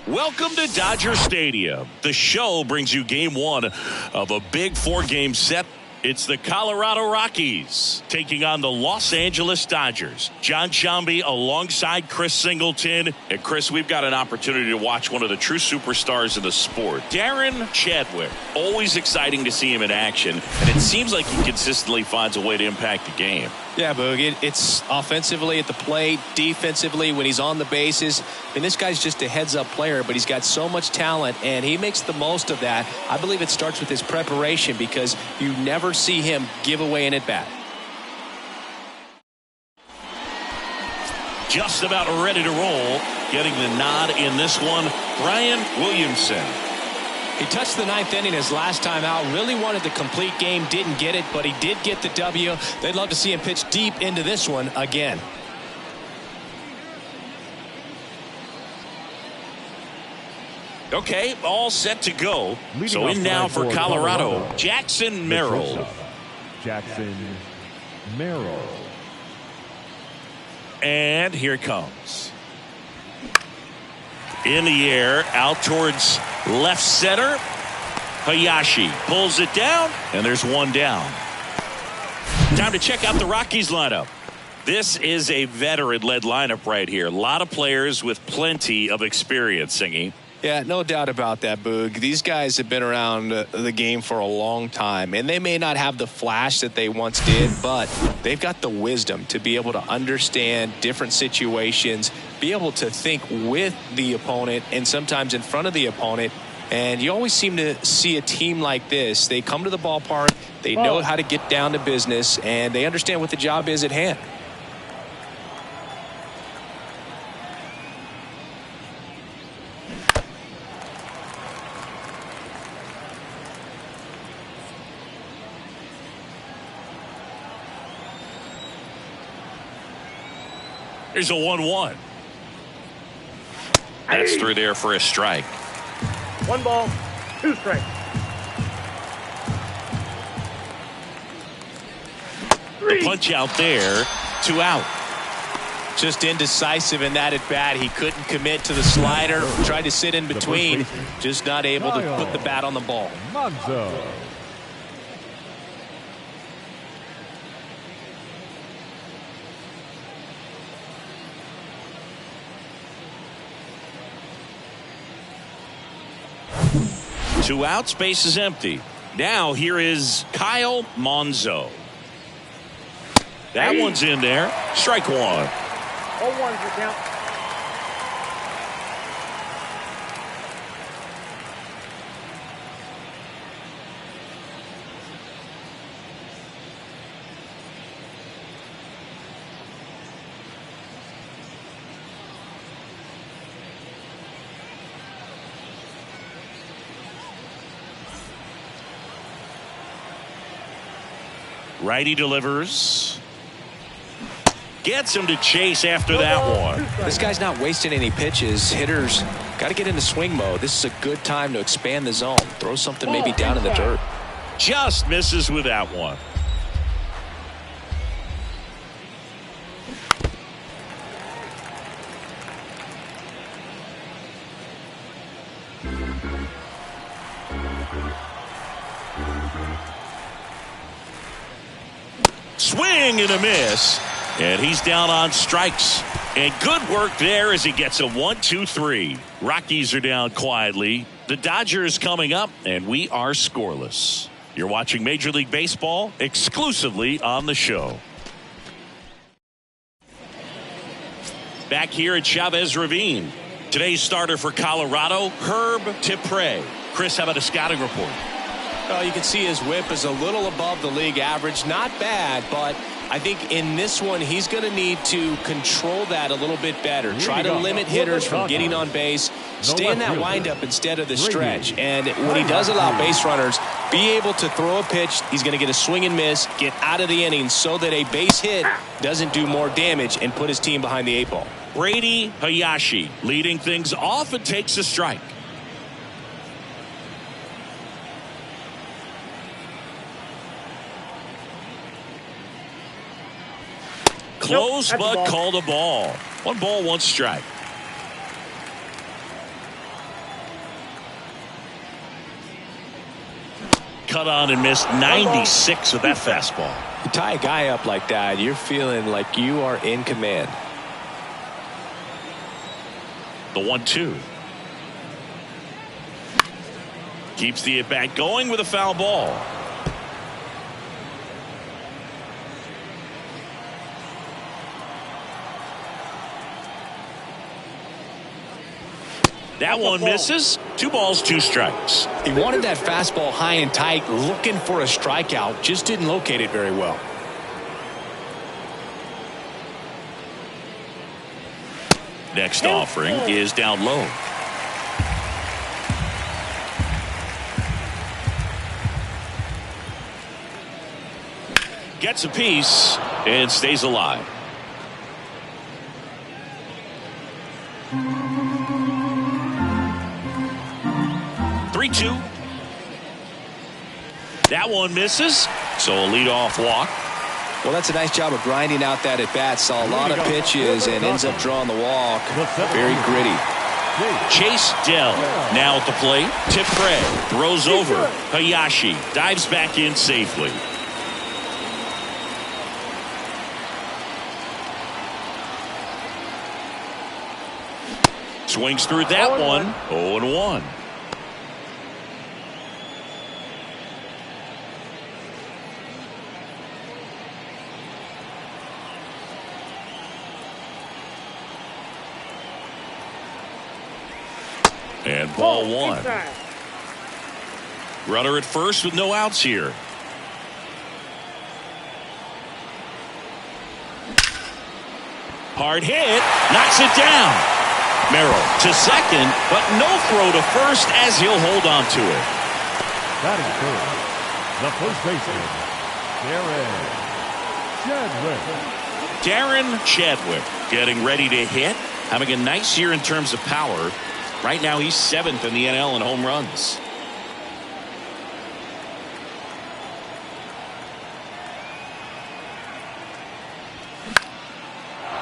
Welcome to Dodger Stadium. The show brings you game one of a big 4-game set. It's the Colorado Rockies taking on the Los Angeles Dodgers. John Shambi alongside Chris Singleton. And Chris, we've got an opportunity to watch one of the true superstars of the sport, Darren Chadwick. Always exciting to see him in action, and it seems like he consistently finds a way to impact the game. Yeah, Boog, it's offensively at the plate, defensively when he's on the bases. I mean, this guy's just a heads-up player, but he's got so much talent, and he makes the most of that. I believe it starts with his preparation because you never see him give away an at-bat. Just about ready to roll. Getting the nod in this one, Brian Williamson. He touched the ninth inning his last time out. Really wanted the complete game. Didn't get it, but he did get the W. They'd love to see him pitch deep into this one again. Okay, all set to go. So in now for Colorado, Jackson Merrill. Jackson Merrill. And here it comes. In the air, out towards left center. Hayashi pulls it down, and there's one down. Time to check out the Rockies lineup. This is a veteran-led lineup right here. A lot of players with plenty of experience, Singy. Yeah, no doubt about that, Boog. These guys have been around the game for a long time, and they may not have the flash that they once did, but they've got the wisdom to be able to understand different situations, be able to think with the opponent and sometimes in front of the opponent. And you always seem to see a team like this. They come to the ballpark, they know how to get down to business, and they understand what the job is at hand. Here's a 1-1. That's through there for a strike. 1 ball, 2 strikes. 3. The punch out there, 2 out. Just indecisive in that at bat. He couldn't commit to the slider. Tried to sit in between. Just not able to put the bat on the ball. Monzo. Two out, space is empty. Now here is Kyle Monzo. That one's in there. Strike one. 0-1 is the count. Righty delivers. Gets him to chase after that one. This guy's not wasting any pitches. Hitters got to get into swing mode. This is a good time to expand the zone. Throw something maybe down in the dirt. Just misses with that one. Swing and a miss, and he's down on strikes. And good work there as he gets a 1-2-3. Rockies are down quietly. The Dodgers coming up, and we are scoreless. You're watching Major League Baseball exclusively on the show. Back here at Chavez Ravine. Today's starter for Colorado, Herb Tipre. Chris, how about a scouting report? Well, you can see his whip is a little above the league average. Not bad, but I think in this one he's going to need to control that a little bit better. Try to limit hitters from getting on base. Stay in that windup instead of the stretch. And when he does allow base runners, be able to throw a pitch. He's going to get a swing and miss, get out of the inning so that a base hit doesn't do more damage and put his team behind the 8 ball. Brady Hayashi leading things off and takes a strike. Close, that's a but ball. called a ball. 1 ball, 1 strike. Cut on and missed 96 with that fastball. You tie a guy up like that, you're feeling like you are in command. The 1-2. Keeps the at-bat going with a foul ball. That one misses. 2 balls, 2 strikes. He wanted that fastball high and tight, looking for a strikeout, just didn't locate it very well. Next offering is down low. Gets a piece and stays alive. That one misses, so a leadoff walk. Well, that's a nice job of grinding out that at bat. Saw a lot of pitches and ends up drawing the walk. Very gritty. Chase Dell now at the plate. Tipre throws over. Hayashi dives back in safely. Swings through that one. 0-1. And ball 1. Runner at first with no outs here. Hard hit. Knocks it down. Merrill to second, but no throw to first as he'll hold on to it. Batting first, the first baseman, Darren Chadwick getting ready to hit. Having a nice year in terms of power. Right now he's 7th in the NL in home runs.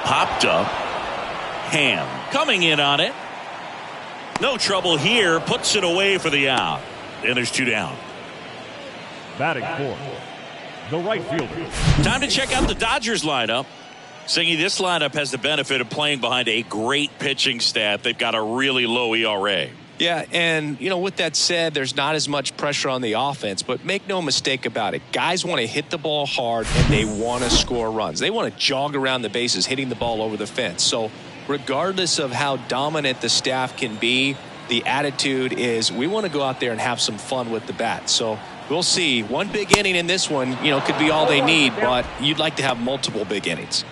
Popped up. Ham coming in on it. No trouble here. Puts it away for the out. And there's 2 down. Batting fourth, the right fielder. Time to check out the Dodgers lineup. Singy, this lineup has the benefit of playing behind a great pitching staff. They've got a really low ERA. Yeah, and, with that said, there's not as much pressure on the offense, but make no mistake about it. Guys want to hit the ball hard, and they want to score runs. They want to jog around the bases, hitting the ball over the fence. So regardless of how dominant the staff can be, the attitude is we want to go out there and have some fun with the bat. So we'll see. One big inning in this one, could be all they need, but you'd like to have multiple big innings.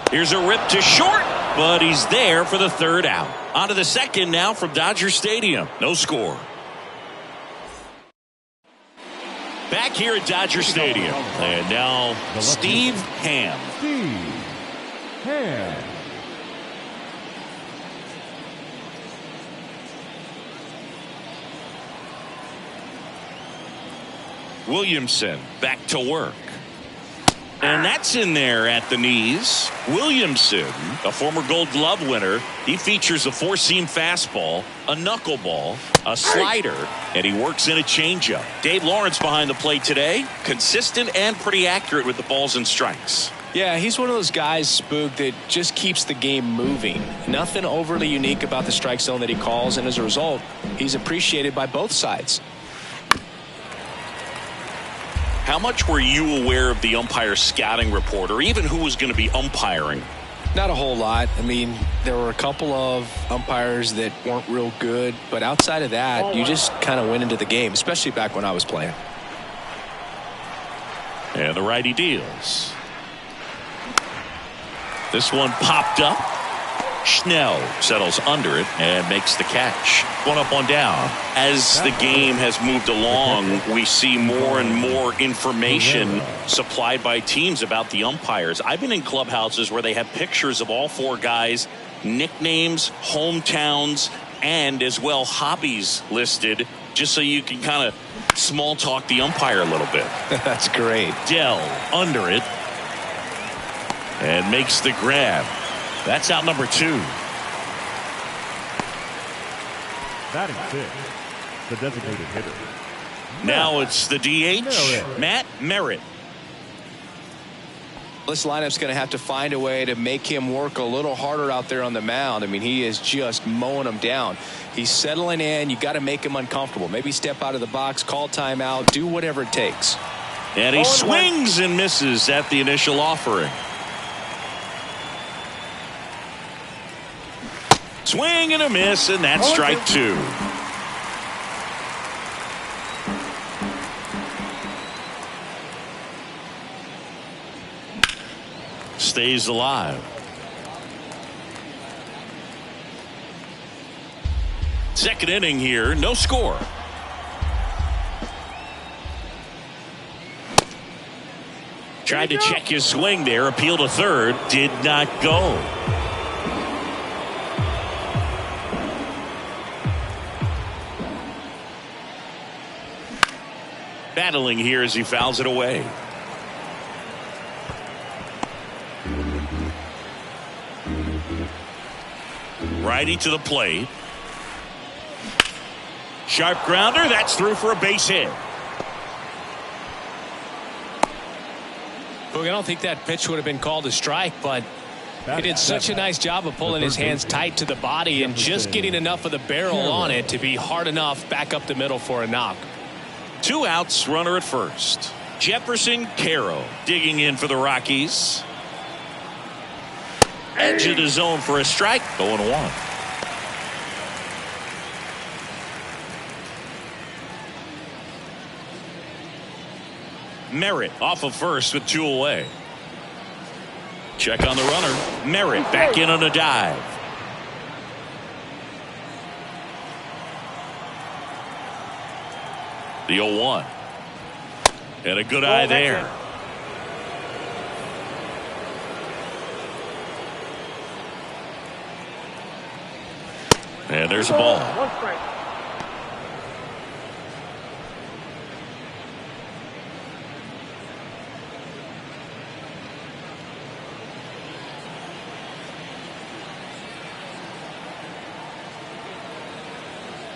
Here's a rip to short, but he's there for the 3rd out. On to the 2nd now from Dodger Stadium. No score. Back here at Dodger Stadium. And now Steve Ham. Williamson back to work. And that's in there at the knees. Williamson, a former Gold Glove winner, he features a 4-seam fastball, a knuckleball, a slider, and he works in a changeup. Dave Lawrence behind the plate today, consistent and pretty accurate with the balls and strikes. Yeah, he's one of those guys, Spook, that just keeps the game moving. Nothing overly unique about the strike zone that he calls, and as a result, he's appreciated by both sides. How much were you aware of the umpire scouting report, or even who was going to be umpiring? Not a whole lot. I mean, there were a couple of umpires that weren't real good, but outside of that, you just kind of went into the game, especially back when I was playing. And the righty deals. This one popped up. Schnell settles under it and makes the catch. 1 up, 1 down. As the game has moved along, we see more and more information supplied by teams about the umpires. I've been in clubhouses where they have pictures of all 4 guys, nicknames, hometowns, and as well hobbies listed, just so you can kind of small talk the umpire a little bit. That's great. Dell under it and makes the grab. That's out number 2. Batting 6, the designated hitter. Now it's the DH, Matt Merritt. This lineup's going to have to find a way to make him work a little harder out there on the mound. I mean, he is just mowing them down. He's settling in. You got to make him uncomfortable. Maybe step out of the box, call timeout, do whatever it takes. And he swings and misses at the initial offering. Swing and a miss, and that's strike 2. Stays alive. Second inning here, no score. Tried to check his swing there, appeal to third, did not go. Battling here as he fouls it away. Righty to the plate. Sharp grounder. That's through for a base hit. Look, I don't think that pitch would have been called a strike, but he did such a nice job of pulling his hands tight to the body and just getting enough of the barrel on it to be hard enough back up the middle for a knock. 2 outs, runner at first. Jefferson Caro digging in for the Rockies. Edge of the zone for a strike. 0-1. Merritt off of first with 2 away. Check on the runner. Merritt back in on a dive. The 0-1. And a good eye there. And there's a ball. 1 strike.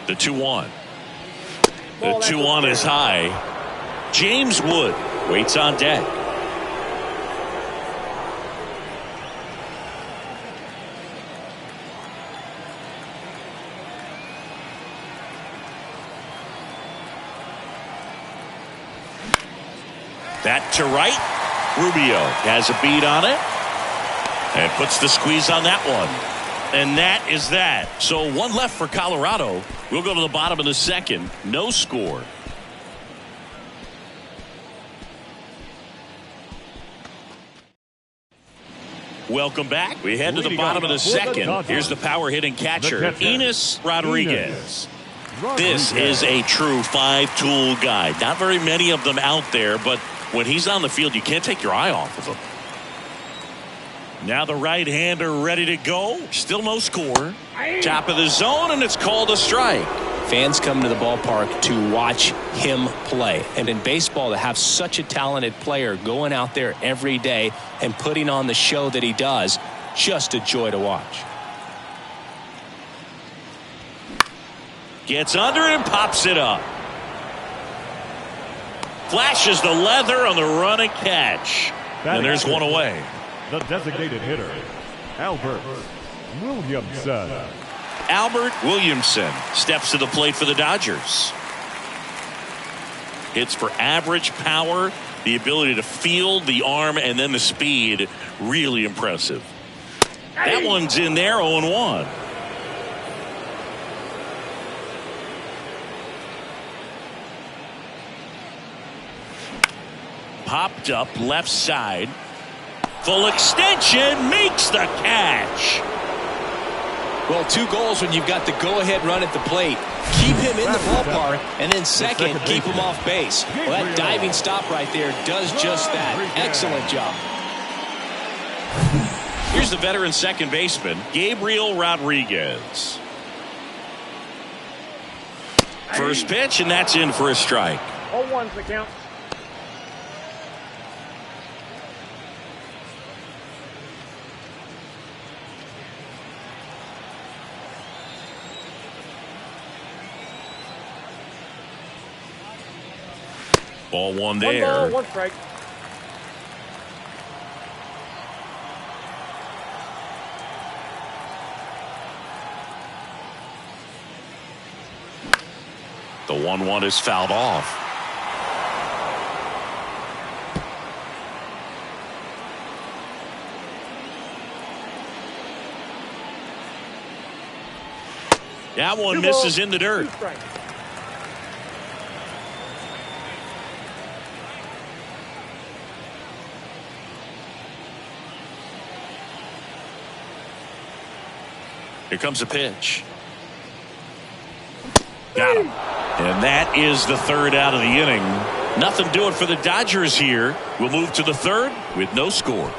The 2-1. The 2-1 is high. James Wood waits on deck. That to right. Rubio has a beat on it and puts the squeeze on that one. And that is that. So 1 left for Colorado. We'll go to the bottom of the second. No score. Welcome back. We head to the bottom of the second. Here's the power hitting catcher, Enos Rodriguez. This is a true 5-tool guy. Not very many of them out there, but when he's on the field, you can't take your eye off of him. Now the right-hander ready to go. Still no score. Top of the zone, and it's called a strike. Fans come to the ballpark to watch him play. And in baseball, to have such a talented player going out there every day and putting on the show that he does, just a joy to watch. Gets under it and pops it up. Flashes the leather on the running catch. And there's 1 away. The designated hitter, Albert Williamson. Albert Williamson steps to the plate for the Dodgers. Hits for average power, the ability to field, the arm, and then the speed. Really impressive. That one's in there, 0-1. Popped up left side. Full extension, makes the catch. Well, 2 goals when you've got the go-ahead run at the plate. Keep him in the ballpark, and then second, keep him off base. Well, that diving stop right there does just that. Excellent job. Here's the veteran second baseman, Gabriel Rodriguez. First pitch, and that's in for a strike. 0-1's the count. Ball 1 1 there. ball, 1 strike. The 1-1 is fouled off. That one misses in the dirt. 2 strikes. Here comes a pitch. Got him. And that is the 3rd out of the inning. Nothing doing for the Dodgers here. We'll move to the 3rd with no score.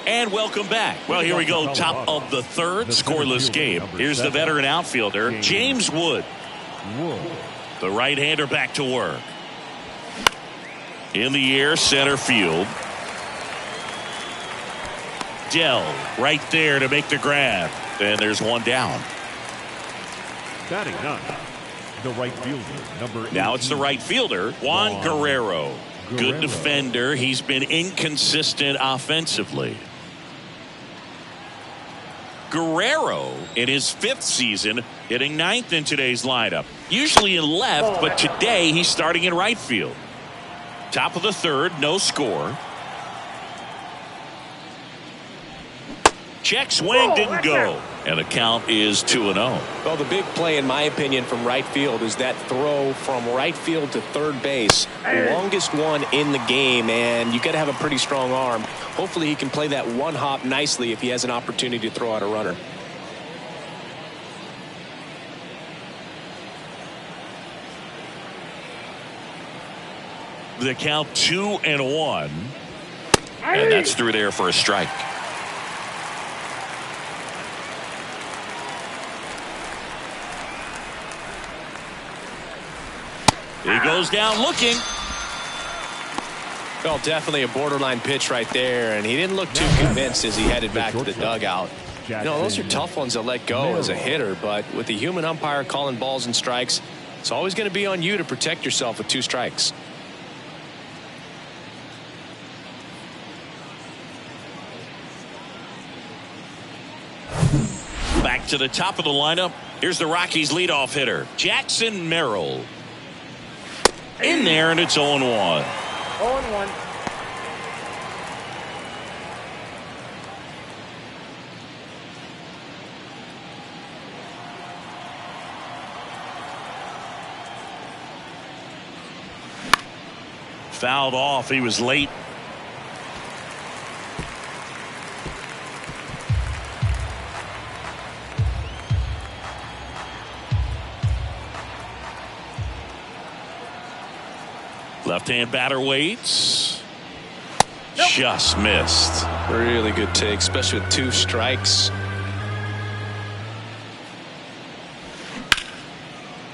And welcome back. Well, here we go. Top of the 3rd, scoreless game. Here's the veteran outfielder, James Wood. The right-hander back to work. In the air, center field. Dell right there to make the grab. And there's one down. Batting 9, the right fielder, number 8. Now it's the right fielder, Juan Guerrero. Good defender. He's been inconsistent offensively. Guerrero in his 5th season hitting 9th in today's lineup. Usually in left, but today he's starting in right field. Top of the 3rd, no score. Check swing, didn't go. And the count is 2-0. Well, the big play, in my opinion, from right field is that throw from right field to third base. The longest one in the game, and you got to have a pretty strong arm. Hopefully he can play that one hop nicely if he has an opportunity to throw out a runner. The count 2-1. And that's through there for a strike. He goes down looking. Well, definitely a borderline pitch right there, and he didn't look too convinced as he headed back to the dugout. You know, those are tough ones to let go as a hitter, but with the human umpire calling balls and strikes, it's always going to be on you to protect yourself with 2 strikes. Back to the top of the lineup. Here's the Rockies leadoff hitter, Jackson Merrill. In there, and it's 0-1. 0-1. Fouled off. He was late. Left-hand batter waits. Nope. Just missed. Really good take, especially with 2 strikes.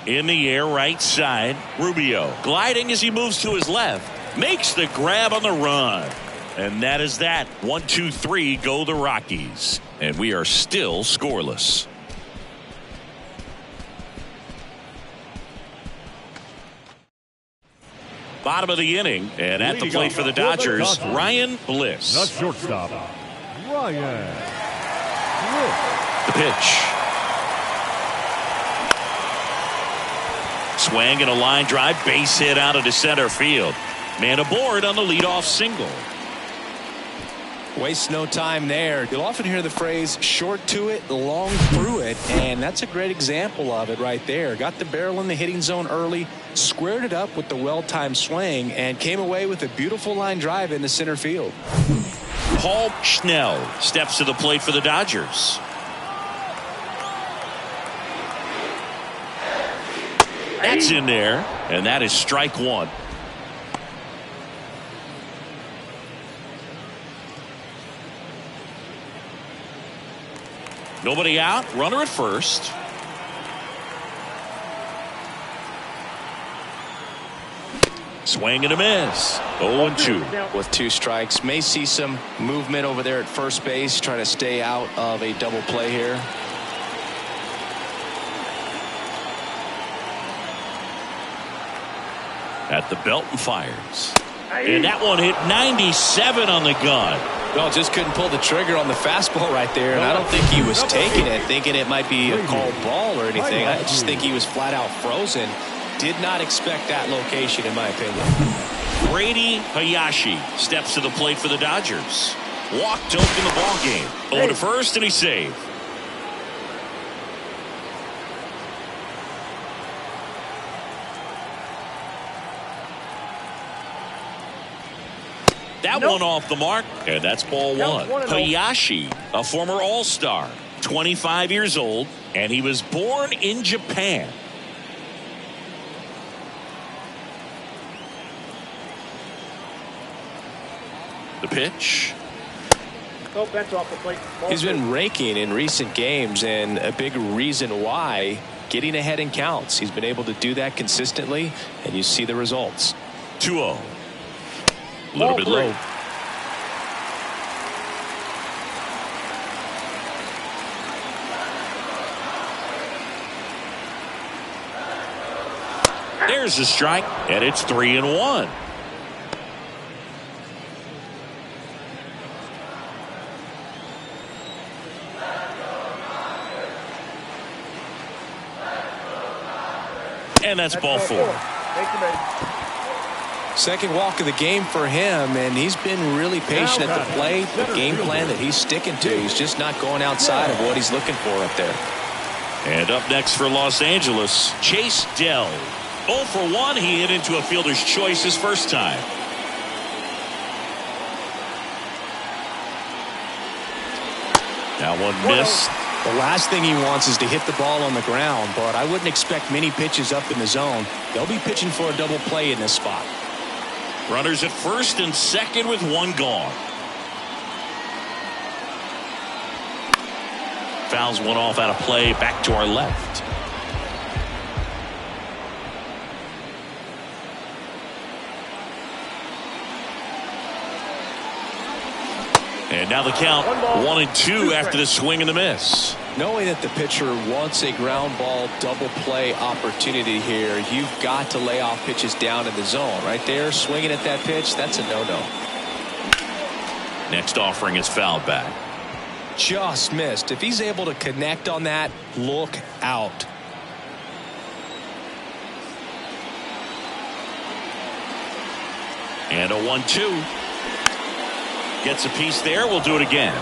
In the air, right side. Rubio gliding as he moves to his left. Makes the grab on the run. And that is that. 1, 2, 3 go the Rockies. And we are still scoreless. Bottom of the inning, and at the plate for the Dodgers, Ryan Bliss. The shortstop, Ryan Bliss. The pitch. Swing and a line drive, base hit out into center field. Man aboard on the leadoff single. Waste no time there. You'll often hear the phrase short to it, long through it, and that's a great example of it right there. Got the barrel in the hitting zone early, squared it up with the well-timed swing, and came away with a beautiful line drive into center field. Paul Schnell steps to the plate for the Dodgers. That's in there, and that is strike one. Nobody out, runner at first. Swing and a miss. 0-2. With 2 strikes, may see some movement over there at first base, trying to stay out of a double play here. At the belt and fires. And that one hit 97 on the gun. Well, just couldn't pull the trigger on the fastball right there, and I don't think he was taking it, thinking it might be a called ball or anything. I just think he was flat out frozen. Did not expect that location, in my opinion. Brady Hayashi steps to the plate for the Dodgers. Walk to open the ball game. Over to first, and he's saved. That one off the mark, and that's ball one. Hayashi, a former All-Star, 25 years old, and he was born in Japan. The pitch. Oh, that's off the plate. He's been raking in recent games, and a big reason why, getting ahead in counts. He's been able to do that consistently, and you see the results. 2-0. A little bit low. There's the strike, and it's 3-1. And that's ball 4. Second walk of the game for him, and he's been really patient at the plate. The game plan that he's sticking to, he's just not going outside of what he's looking for up there. And up next for Los Angeles, Chase Dell. 0 for 1. He hit into a fielder's choice his first time. That one missed. The last thing he wants is to hit the ball on the ground, but I wouldn't expect many pitches up in the zone. They'll be pitching for a double play in this spot. Runners at first and second with one gone. Fouls one off out of play, back to our left. And now the count 1-2 after the swing and the miss. Knowing that the pitcher wants a ground ball double play opportunity here, you've got to lay off pitches down in the zone. Right there, swinging at that pitch, that's a no-no. Next offering is fouled back. Just missed. If he's able to connect on that, look out. And a 1-2. Gets a piece there. We'll do it again.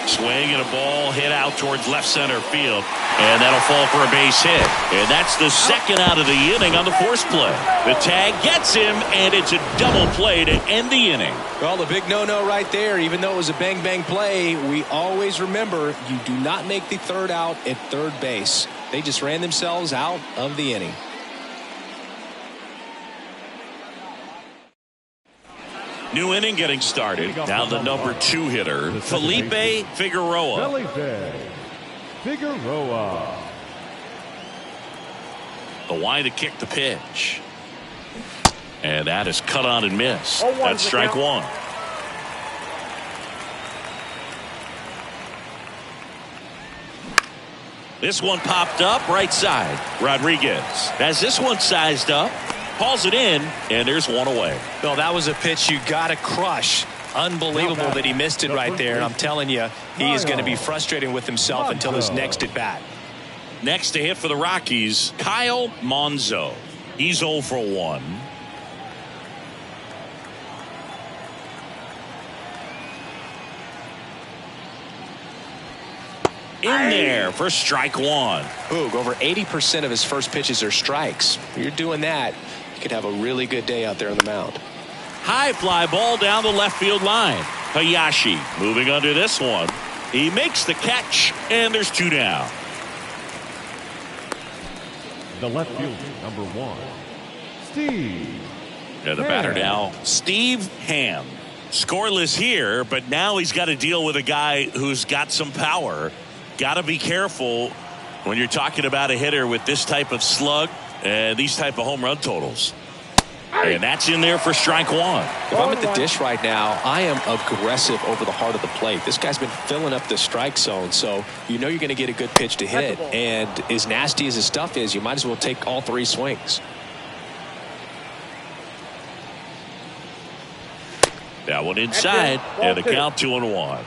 Swing and a ball hit out towards left center field. And that'll fall for a base hit. And that's the second out of the inning on the force play. The tag gets him, and it's a double play to end the inning. Well, the big no-no right there, even though it was a bang-bang play, we always remember you do not make the third out at third base. They just ran themselves out of the inning. New inning getting started. Now the number 2 hitter, Felipe Figueroa. Felipe Figueroa. The wide to kick the pitch. And that is cut on and missed. That's strike one. This one popped up right side. Rodriguez has this one sized up. Hauls it in, and there's one away. Well, that was a pitch you got to crush. Unbelievable that he missed it right there. And I'm telling you, he is going to be frustrated with himself until his next at bat. Next to hit for the Rockies, Kyle Monzo. He's 0 for 1. In there for strike 1. Boog, over 80% of his first pitches are strikes. If you're doing that, you could have a really good day out there on the mound. High fly ball down the left field line. Hayashi moving under this one. He makes the catch, and there's 2 down. The left fielder, number 1, Steve. And the batter now, Steve Ham. Scoreless here, but now he's got to deal with a guy who's got some power. Got to be careful when you're talking about a hitter with this type of slug and these type of home run totals. And that's in there for strike 1. If I'm at the dish right now, I am aggressive over the heart of the plate. This guy's been filling up the strike zone, so you know you're going to get a good pitch to hit. And as nasty as his stuff is, you might as well take all 3 swings. That one inside, and the count 2-1.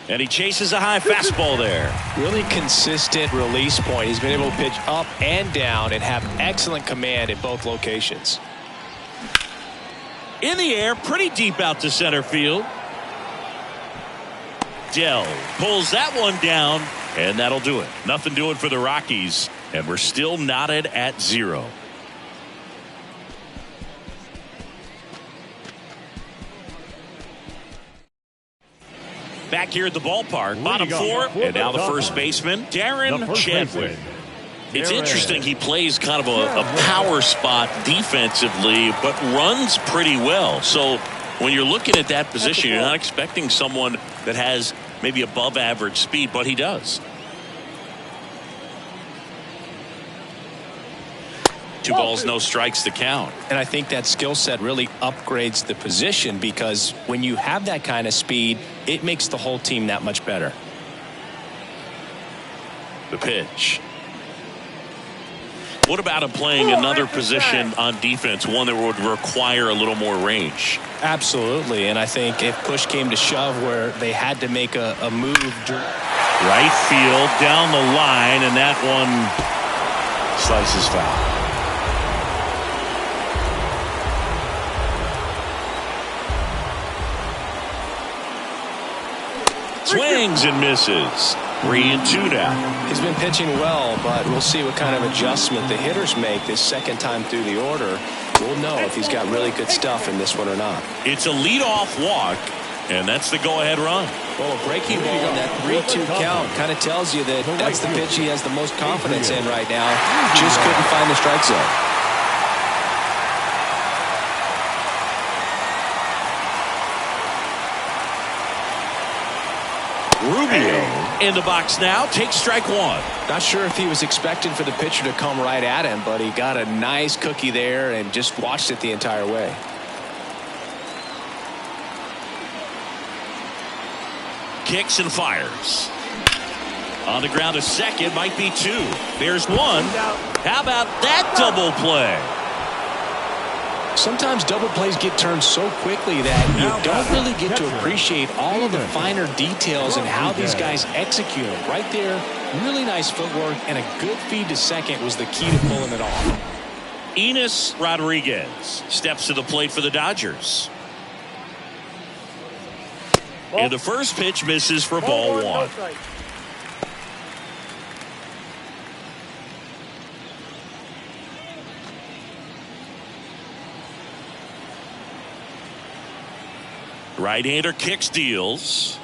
And he chases a high fastball there. Really consistent release point. He's been able to pitch up and down and have excellent command in both locations. In the air, pretty deep out to center field. Dell pulls that one down, and that'll do it. Nothing doing for the Rockies, and we're still knotted at 0. Back here at the ballpark, bottom 4, and now the first baseman, Darren Chadwick. It's interesting, he plays kind of a power spot defensively, but runs pretty well. So when you're looking at that position, you're not expecting someone that has maybe above average speed, but he does. 2 balls, no strikes to count. And I think that skill set really upgrades the position, because when you have that kind of speed, it makes the whole team that much better. The pitch. What about him playing another position on defense, one that would require a little more range? Absolutely, and I think if push came to shove where they had to make a move. Right field, down the line, and that one slices foul. Swings and misses. 3-2 now. He's been pitching well, but we'll see what kind of adjustment the hitters make this second time through the order. We'll know if he's got really good stuff in this one or not. It's a leadoff walk, and that's the go-ahead run. Well, a breaking ball in that 3-2 count kind of tells you that that's the pitch he has the most confidence in right now. Just couldn't find the strike zone. Rubio in the box now, takes strike 1. Not sure if he was expecting for the pitcher to come right at him, but he got a nice cookie there and just watched it the entire way. Kicks and fires. On the ground to second, might be 2. There's 1. How about that double play? Sometimes double plays get turned so quickly that you don't really get to appreciate all of the finer details and how these guys execute them. Right there, really nice footwork, and a good feed to second was the key to pulling it off. Enos Rodriguez steps to the plate for the Dodgers. And the first pitch misses for ball 1. Right-hander kicks, deals.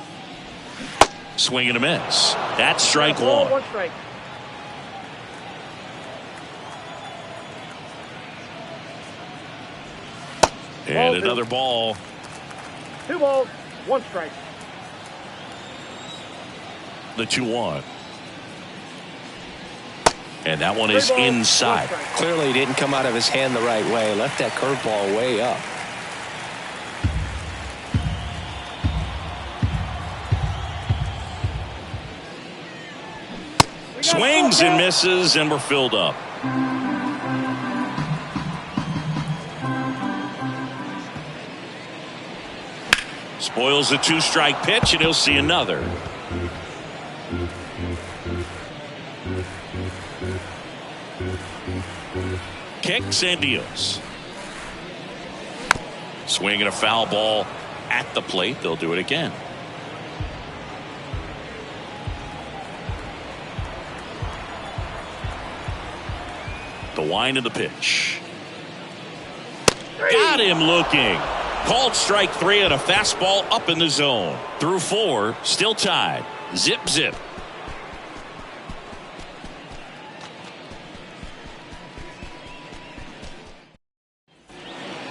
Swing and a miss. That's strike 1. And another ball. 2 balls, 1 strike. The 2-1. And that one is inside. Clearly didn't come out of his hand the right way. Left that curveball way up. Swings and misses, and we're filled up. Boyle's a 2-strike pitch, and he'll see another. Kicks and deals. Swinging a foul ball at the plate. They'll do it again. The wind of the pitch. Got him looking. Called strike 3 and a fastball up in the zone. Through 4, still tied. Zip, zip.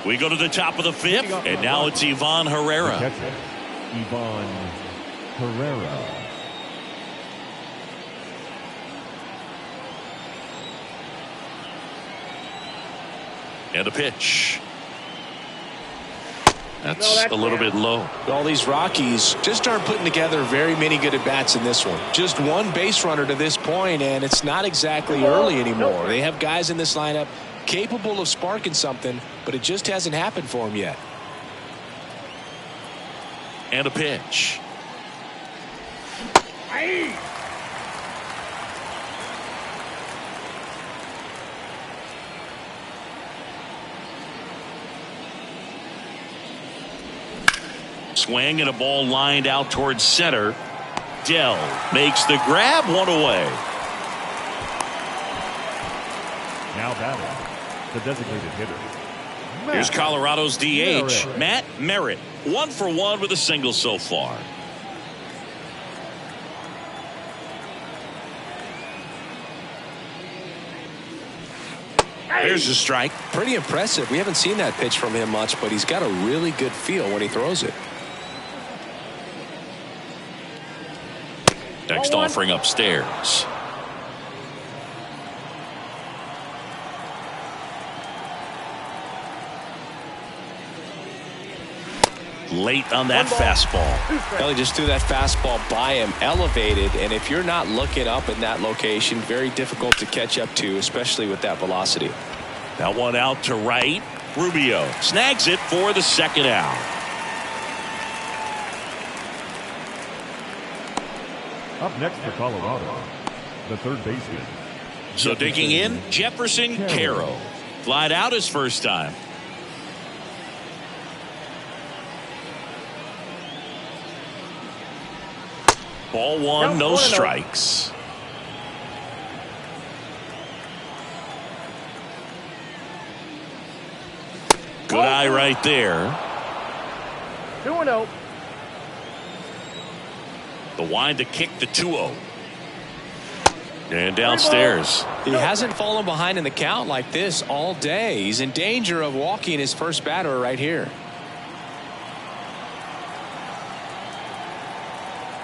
We go to the top of the 5th, and now it's Ivan Herrera. Ivan Herrera. And a pitch. That's a little bit low. All these Rockies just aren't putting together very many good at-bats in this one. Just one base runner to this point, and it's not exactly early anymore. They have guys in this lineup capable of sparking something, but it just hasn't happened for them yet. And a pitch. Swing and a ball lined out towards center. Dell makes the grab, 1 away. Now batting, the designated hitter. Here's Colorado's DH, Matt Merritt. 1 for 1 with a single so far. There's a strike. Pretty impressive. We haven't seen that pitch from him much, but he's got a really good feel when he throws it. Next offering upstairs. Late on that fastball. Well, he just threw that fastball by him, elevated, and if you're not looking up in that location, very difficult to catch up to, especially with that velocity. That one out to right. Rubio snags it for the 2nd out. Up next for Colorado, the third baseman. So digging in, Jefferson Caro. Flied out his first time. Ball 1, no strikes. Good eye right there. 2-0. The wind to kick the 2-0. And downstairs. He hasn't fallen behind in the count like this all day. He's in danger of walking his first batter right here.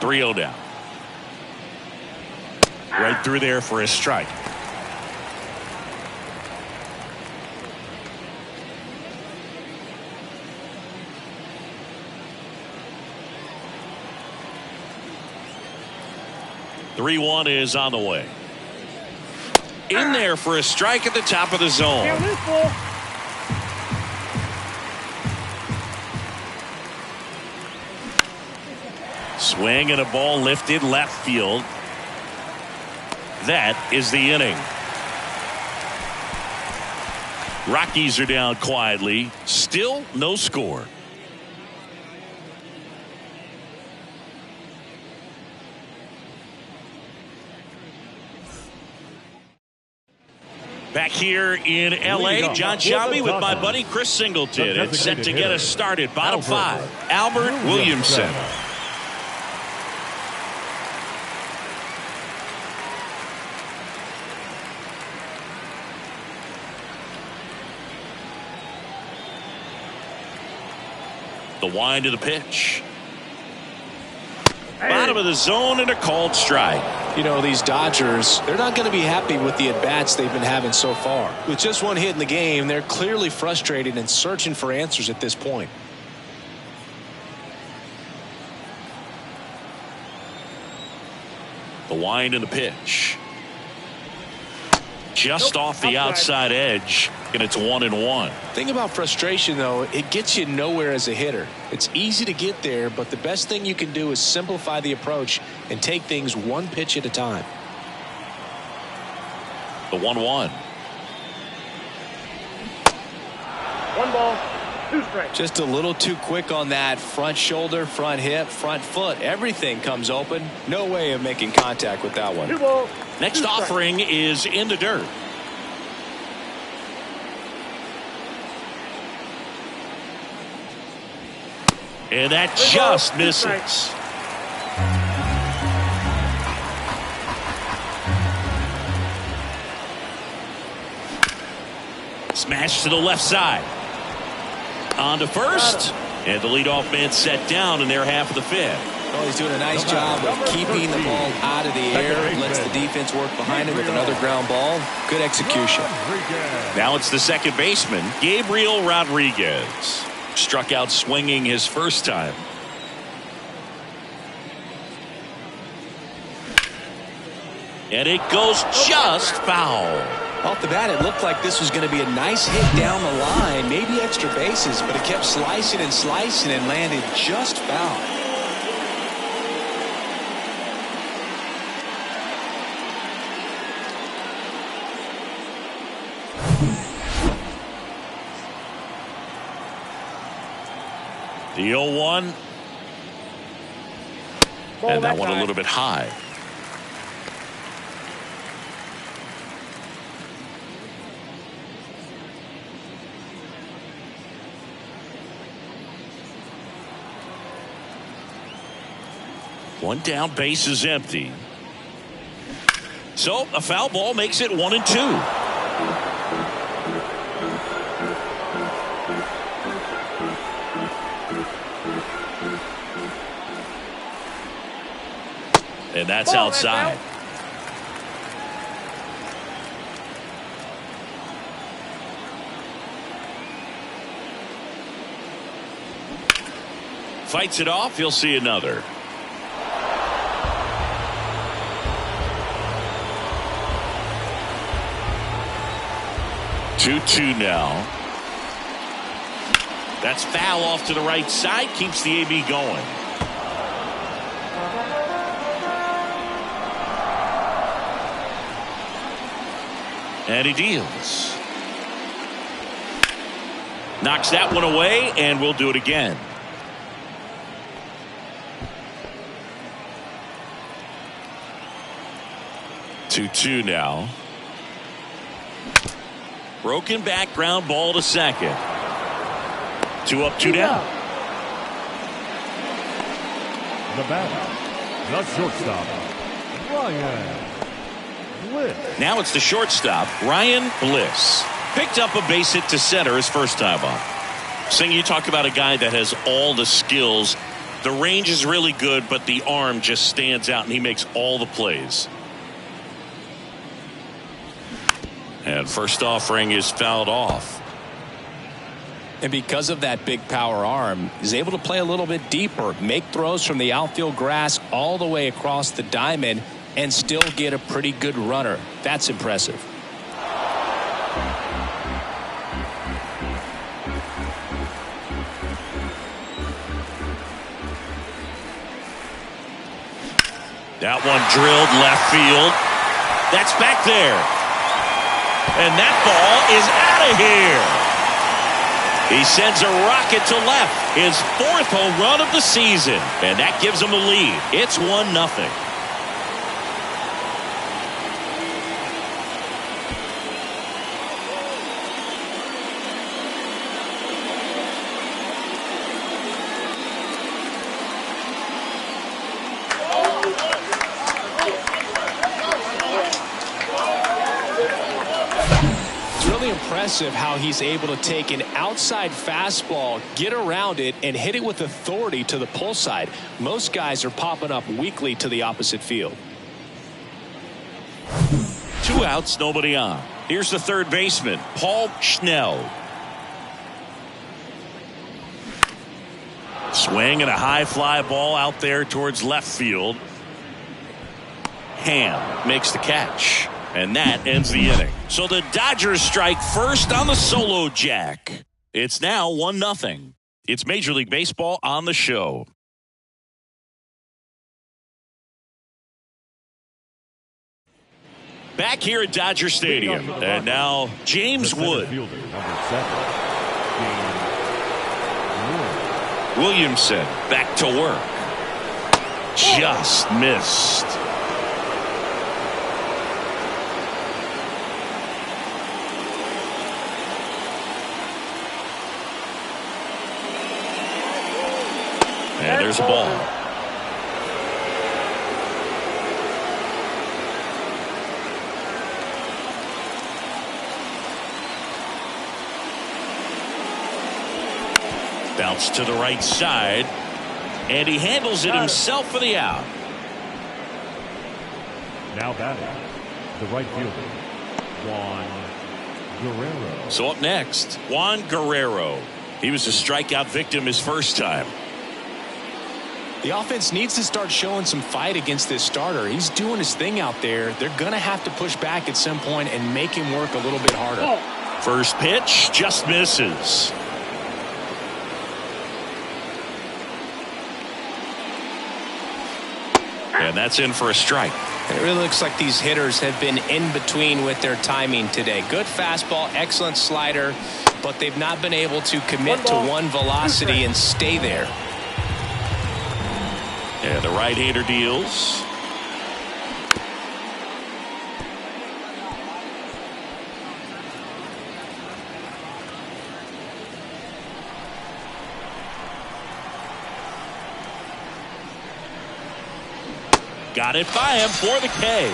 3-0 down. Right through there for a strike. Three one is on the way. In there for a strike at the top of the zone. Swing and a ball lifted left field. That is the inning. Rockies are down quietly. Still no score. Back here in L.A., John Shelby with my buddy Chris Singleton. It's set to get us started. Bottom 5, Albert Williamson. The wind of the pitch. Bottom of the zone and a called strike. You know, these Dodgers, they're not going to be happy with the at-bats they've been having so far. With just one hit in the game, they're clearly frustrated and searching for answers at this point. The wind and the pitch. just off the outside edge, and it's 1-1. Thing about frustration, though, it gets you nowhere as a hitter. It's easy to get there, but the best thing you can do is simplify the approach and take things one pitch at a time. The 1-1. 1 ball, 2 strikes. Just a little too quick on that front shoulder, front hip, front foot. Everything comes open. No way of making contact with that one. 2 balls. Next offering is in the dirt. And that just misses. Smash to the left side. On to first. And the leadoff man set down in their half of the fifth. Well, he's doing a nice job of keeping the ball out of the air. Lets the defense work behind him with another ground ball. Good execution. Now it's the second baseman, Gabriel Rodriguez. Struck out swinging his first time. And it goes just foul. Off the bat, it looked like this was going to be a nice hit down the line, maybe extra bases, but it kept slicing and slicing and landed just foul. The 0-1. And that one a little bit high. One down, base is empty. So a foul ball makes it 1-2. And that's outside. Fights it off. He'll see another. Two now. That's foul off to the right side. Keeps the AB going. And he deals. Knocks that one away, and we'll do it again. Two now. Broken back ground ball to second. 2 up, 2 down. The batter, the shortstop, Ryan Bliss. Now it's the shortstop, Ryan Bliss. Picked up a base hit to center his first time up. Singh, you talk about a guy that has all the skills. The range is really good, but the arm just stands out, and he makes all the plays. And first offering is fouled off. And because of that big power arm, he's able to play a little bit deeper, make throws from the outfield grass all the way across the diamond, and still get a pretty good runner. That's impressive. That one drilled left field. That's back there. And that ball is out of here. He sends a rocket to left. His 4th home run of the season. And that gives him a lead. It's 1-0. Impressive how he's able to take an outside fastball, get around it, and hit it with authority to the pull side. Most guys are popping up weakly to the opposite field. 2 outs, nobody on. Here's the third baseman, Paul Schnell. Swing and a high fly ball out there towards left field. Ham makes the catch. And that ends the inning. So the Dodgers strike first on the solo jack. It's now 1-0. It's Major League Baseball on the show. Back here at Dodger Stadium. And now James Wood. Williamson back to work. Just missed. And there's a ball. Bounce to the right side. And he handles it himself for the out. Now batting, the right fielder, Juan Guerrero. So up next, Juan Guerrero. He was a strikeout victim his first time. The offense needs to start showing some fight against this starter. He's doing his thing out there. They're going to have to push back at some point and make him work a little bit harder. First pitch just misses. And that's in for a strike. And it really looks like these hitters have been in between with their timing today. Good fastball, excellent slider, but they've not been able to commit to one velocity and stay there. And the right-hander deals. Got it by him for the K.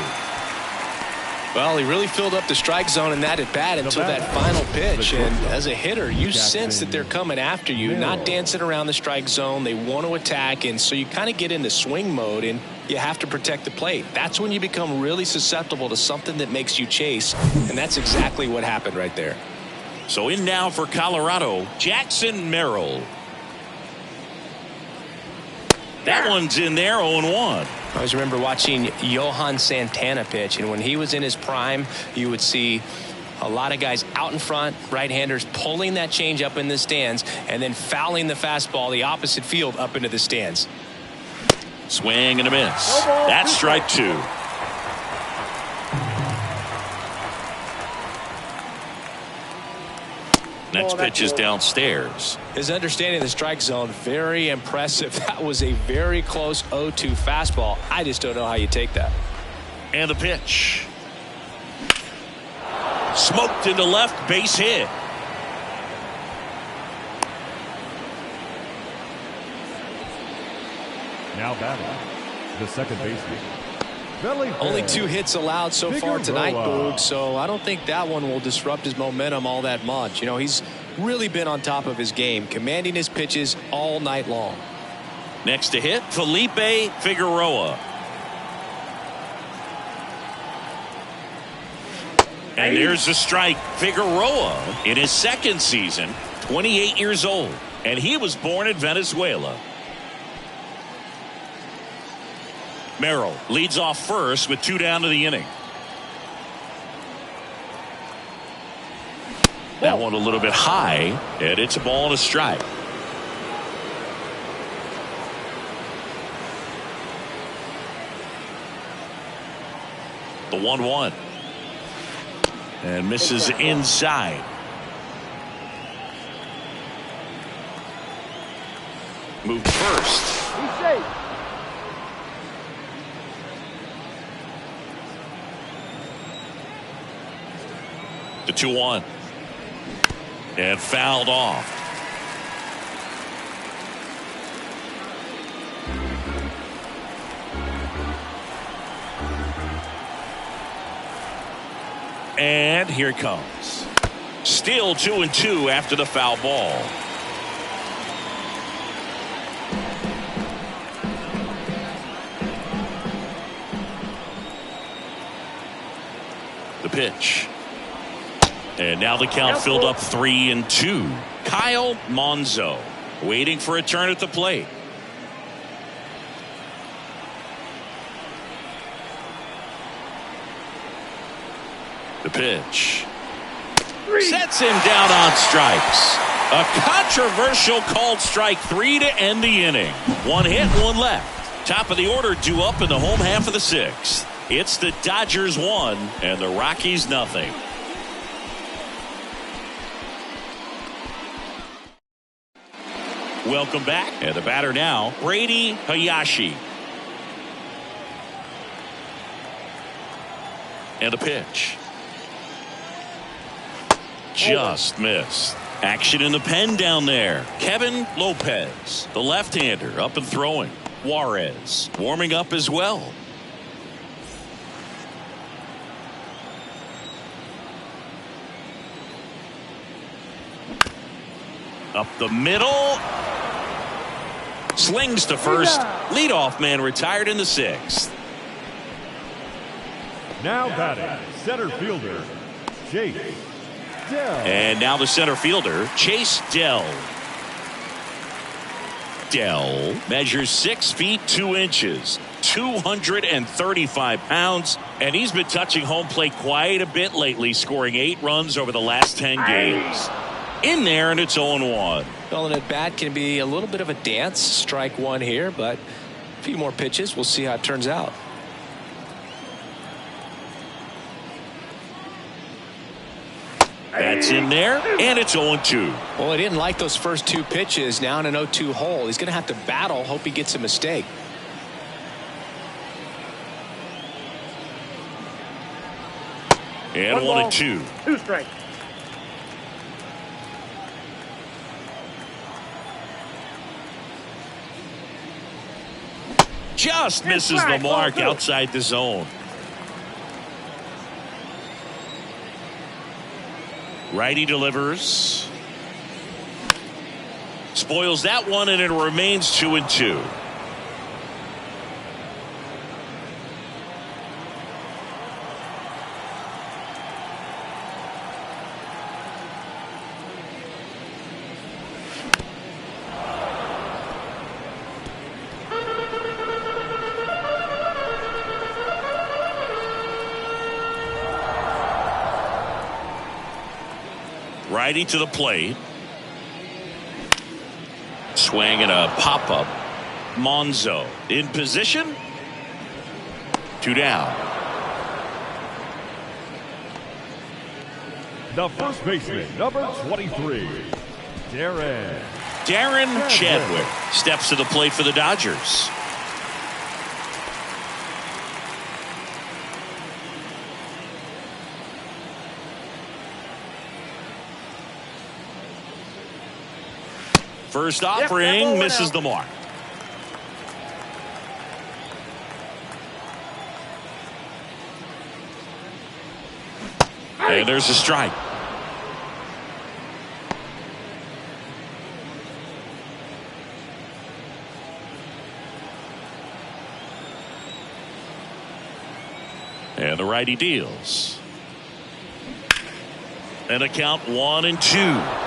Well, he really filled up the strike zone in that at bat until that final pitch. And as a hitter, you sense that they're coming after you, not dancing around the strike zone. They want to attack, and so you kind of get into swing mode, and you have to protect the plate. That's when you become really susceptible to something that makes you chase, and that's exactly what happened right there. So in now for Colorado, Jackson Merrill. That one's in there, 0-1. I always remember watching Johan Santana pitch, and when he was in his prime, you would see a lot of guys out in front, right-handers pulling that change up in the stands and then fouling the fastball the opposite field up into the stands. Swing and a miss. That's strike two. Next pitch is downstairs. His understanding of the strike zone, very impressive. That was a very close 0-2 fastball. I just don't know how you take that. And the pitch. Smoked into left, base hit. Now batting, the second baseman. Only 2 hits allowed so far tonight, Boog, so I don't think that one will disrupt his momentum all that much. You know, he's really been on top of his game, commanding his pitches all night long. Next to hit, Felipe Figueroa. And there's the strike. Figueroa in his second season, 28 years old, and he was born in Venezuela. Merrill leads off first with 2 down to the inning. That one a little bit high, and it's a ball and a strike. The 1-1. And misses inside. Moved first. He's safe. The 2-1. And fouled off. And here it comes. Still 2-2 after the foul ball. The pitch. And now the count filled up 3-2. Kyle Monzo waiting for a turn at the plate. The pitch. Sets him down on strikes. A controversial called strike 3 to end the inning. One hit, one left. Top of the order due up in the home half of the 6th. It's the Dodgers 1 and the Rockies nothing. Welcome back. And the batter now, Brady Hayashi. And a pitch. Just missed. Action in the pen down there. Kevin Lopez, the left-hander, up and throwing. Juarez warming up as well. Up the middle. Slings to first. Leadoff man retired in the 6th. Now batting, center fielder, Chase Dell. And now the center fielder, Chase Dell. Dell measures 6 feet 2 inches, 235 pounds, and he's been touching home plate quite a bit lately, scoring 8 runs over the last 10 games. In there, and it's 0-1. Well, an at-bat can be a little bit of a dance. Strike 1 here, but a few more pitches. We'll see how it turns out. That's in there, and it's 0-2. Well, he didn't like those first 2 pitches. Now in an 0-2 hole. He's going to have to battle. Hope he gets a mistake. And 1-2. 2 strikes. Just misses the mark outside the zone. Righty delivers. Spoils that one, and it remains 2-2. Righty to the plate. Swing and a pop-up. Monzo in position. 2 down. The first baseman, number 23, Darren Chadwick steps to the plate for the Dodgers. First offering misses the mark. And there's a strike. And the righty deals. And a count 1-2.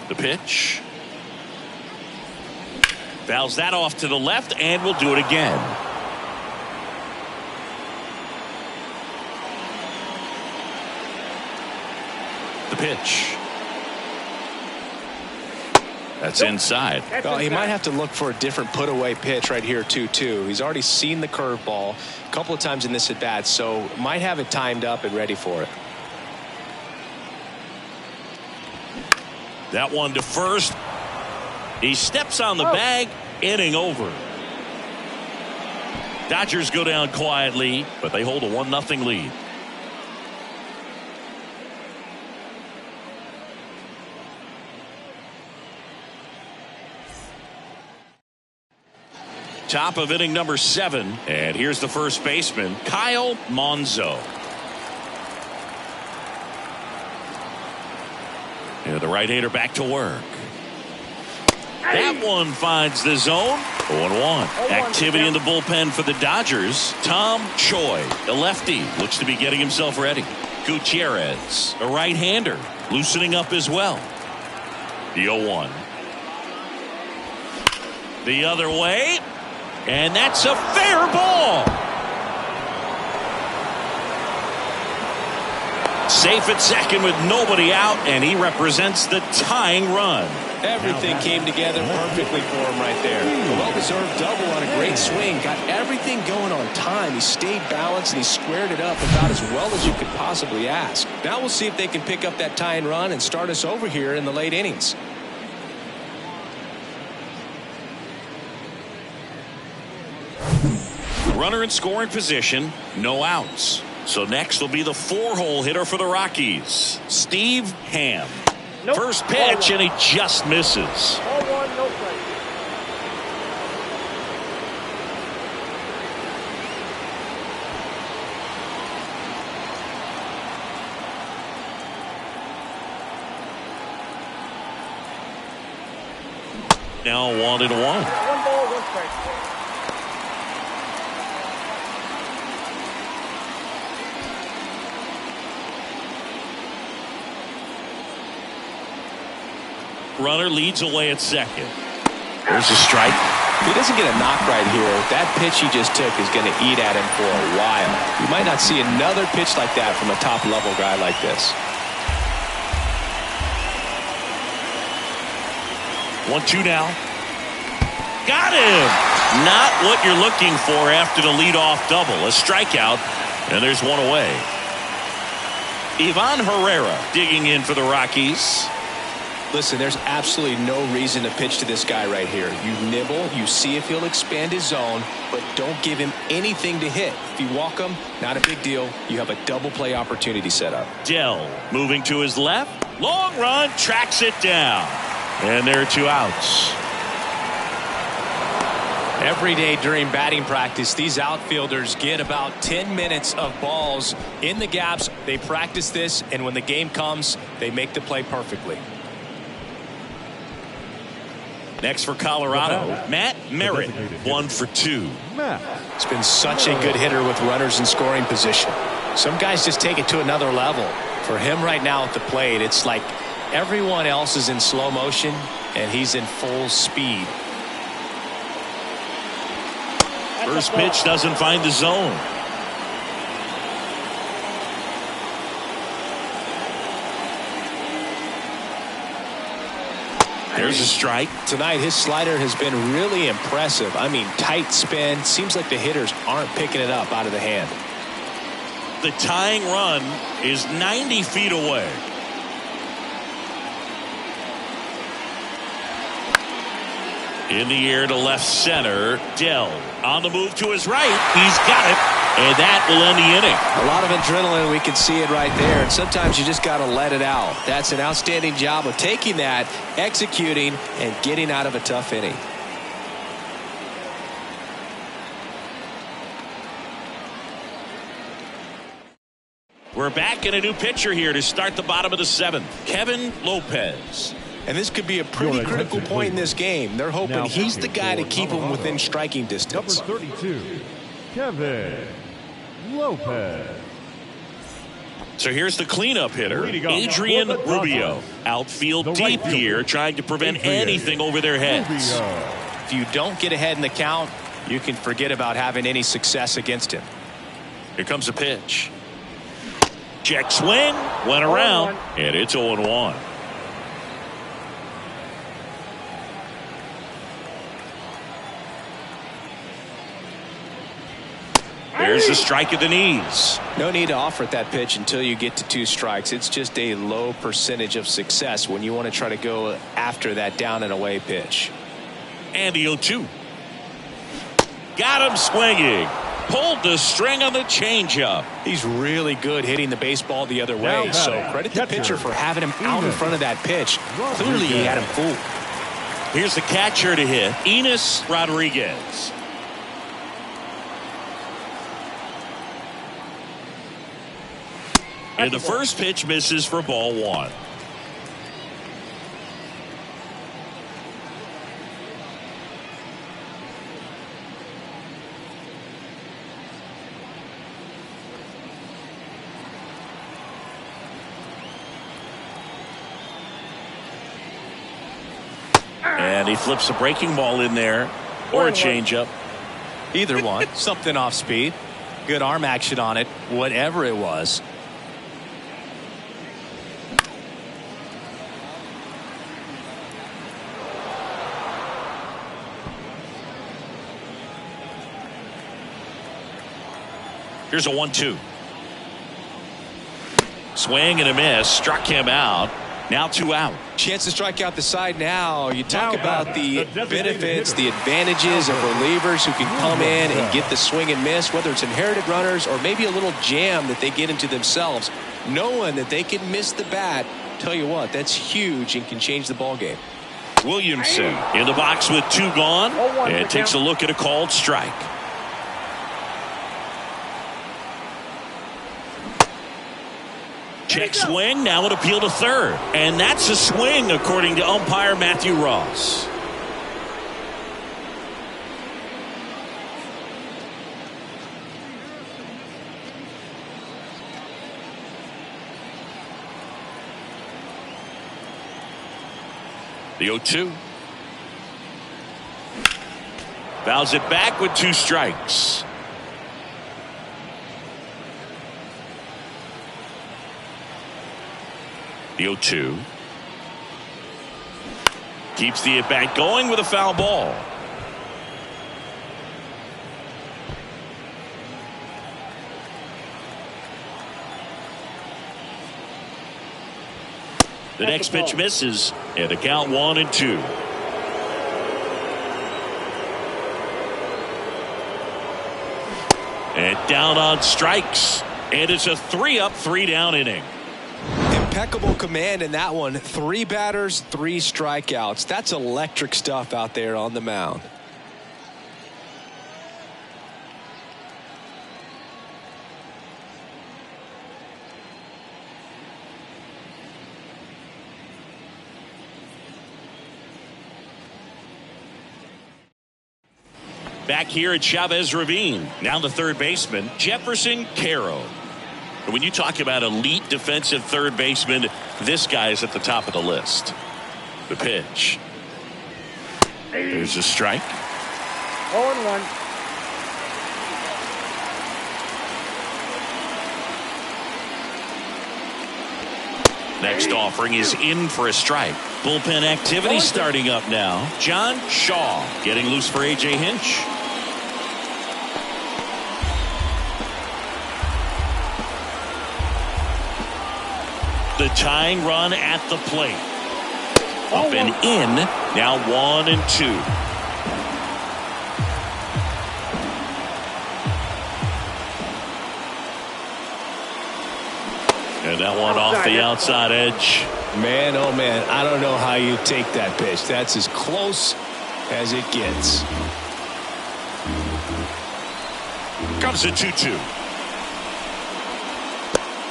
The pitch. Fouls that off to the left, and we'll do it again. The pitch. That's inside. Well, he might have to look for a different put-away pitch right here, 2-2. He's already seen the curveball a couple of times in this at-bat, so might have it timed up and ready for it. That one to first. He steps on the bag. Inning over. Dodgers go down quietly, but they hold a 1-0 lead. Top of inning number 7, and here's the first baseman, Kyle Monzo. And the right-hander back to work. That one finds the zone. 0-1. Activity in the bullpen for the Dodgers. Tom Choi, the lefty, looks to be getting himself ready. Gutierrez, a right-hander, loosening up as well. The 0-1. The other way, and that's a fair ball. Safe at second with nobody out, and he represents the tying run. Everything came together perfectly for him right there. A well-deserved double on a great swing. Got everything going on time. He stayed balanced and he squared it up about as well as you could possibly ask. Now we'll see if they can pick up that tying run and start us over here in the late innings. Runner in scoring position, no outs. So next will be the 4-hole hitter for the Rockies, Steve Ham. Nope. First pitch, and he just misses. Ball 1, no strike. Now 1-1. 1 ball, 1 strike. Runner leads away at second. There's a strike. If he doesn't get a knock right here, that pitch he just took is going to eat at him for a while. You might not see another pitch like that from a top-level guy like this. 1-2 now. Got him. Not what you're looking for after the leadoff double. A strikeout, and there's one away. Ivan Herrera digging in for the Rockies. Listen, there's absolutely no reason to pitch to this guy right here. You nibble, you see if he'll expand his zone, but don't give him anything to hit. If you walk him, not a big deal. You have a double play opportunity set up. Dell moving to his left. Long run, tracks it down. And there are 2 outs. Every day during batting practice, these outfielders get about 10 minutes of balls in the gaps. They practice this, and when the game comes, they make the play perfectly. Next for Colorado, Matt Merritt, 1 for 2. It's been such a good hitter with runners in scoring position. Some guys just take it to another level. For him right now at the plate, it's like everyone else is in slow motion, and he's in full speed. First pitch doesn't find the zone. There's a strike. Tonight, his slider has been really impressive. I mean, tight spin. Seems like the hitters aren't picking it up out of the hand. The tying run is 90 feet away. In the air to left center. Dell on the move to his right. He's got it. And that will end the inning. A lot of adrenaline. We can see it right there. And sometimes you just got to let it out. That's an outstanding job of taking that, executing, and getting out of a tough inning. We're back in a new pitcher here to start the bottom of the 7th. Kevin Lopez. And this could be a pretty critical point in this game. They're hoping he's the guy to keep them within striking distance. Number 32, Kevin Lopez. So here's the cleanup hitter, Adrian Rubio. Outfield deep here, trying to prevent anything over their heads. If you don't get ahead in the count, you can forget about having any success against him. Here comes a pitch. Check swing, went around, and it's 0-1. There's the strike at the knees. No need to offer at that pitch until you get to 2 strikes. It's just a low percentage of success when you want to try to go after that down and away pitch. And the 0-2. Got him swinging. Pulled the string on the changeup. He's really good hitting the baseball the other way. So credit the pitcher for having him out in front of that pitch. Clearly he had him fooled. Here's the catcher to hit, Enos Rodriguez. And the first pitch misses for ball 1. And he flips a breaking ball in there, or a changeup. Either one. Something off speed. Good arm action on it, whatever it was. Here's a 1-2. Swing and a miss. Struck him out. Now 2 out. Chance to strike out the side now. You talk about the benefits, the advantages of relievers who can come in and get the swing and miss, whether it's inherited runners or maybe a little jam that they get into themselves. Knowing that they can miss the bat, tell you what, that's huge and can change the ball game. Williamson in the box with 2 gone. And takes a look at a called strike. Check swing, now an appeal to third. And that's a swing, according to umpire Matthew Ross. The 0-2. Fouls it back with 2 strikes. The 0-2. Keeps the at-bat going with a foul ball. The next pitch misses, and the count 1-2. And down on strikes. And it's a 3-up, 3-down inning. Impeccable command in that one. 3 batters, 3 strikeouts. That's electric stuff out there on the mound. Back here at Chavez Ravine. Now the third baseman, Jefferson Caro. When you talk about elite defensive third baseman, this guy is at the top of the list. The pitch. There's a strike. 0-1. Next offering is in for a strike. Bullpen activity starting up now. John Shaw getting loose for A.J. Hinch. The tying run at the plate. Up and in. Now 1-2. And that one off the outside edge. Man, oh man, I don't know how you take that pitch. That's as close as it gets. Comes a 2-2.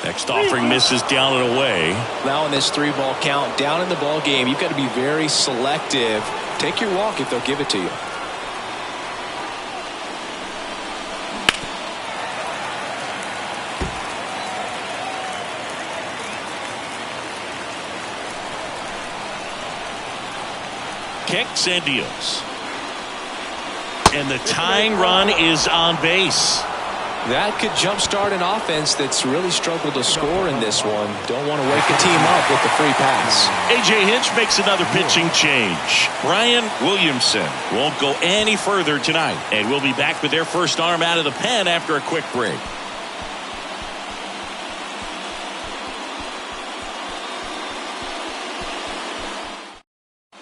Next offering misses down and away. Now in this 3-ball count, down in the ball game, you've got to be very selective. Take your walk if they'll give it to you. Kicks and deals. And the tying run is on base. That could jumpstart an offense that's really struggled to score in this one. Don't want to wake the team up with the free pass. A.J. Hinch makes another pitching change. Brian Williamson won't go any further tonight. And we'll be back with their first arm out of the pen after a quick break.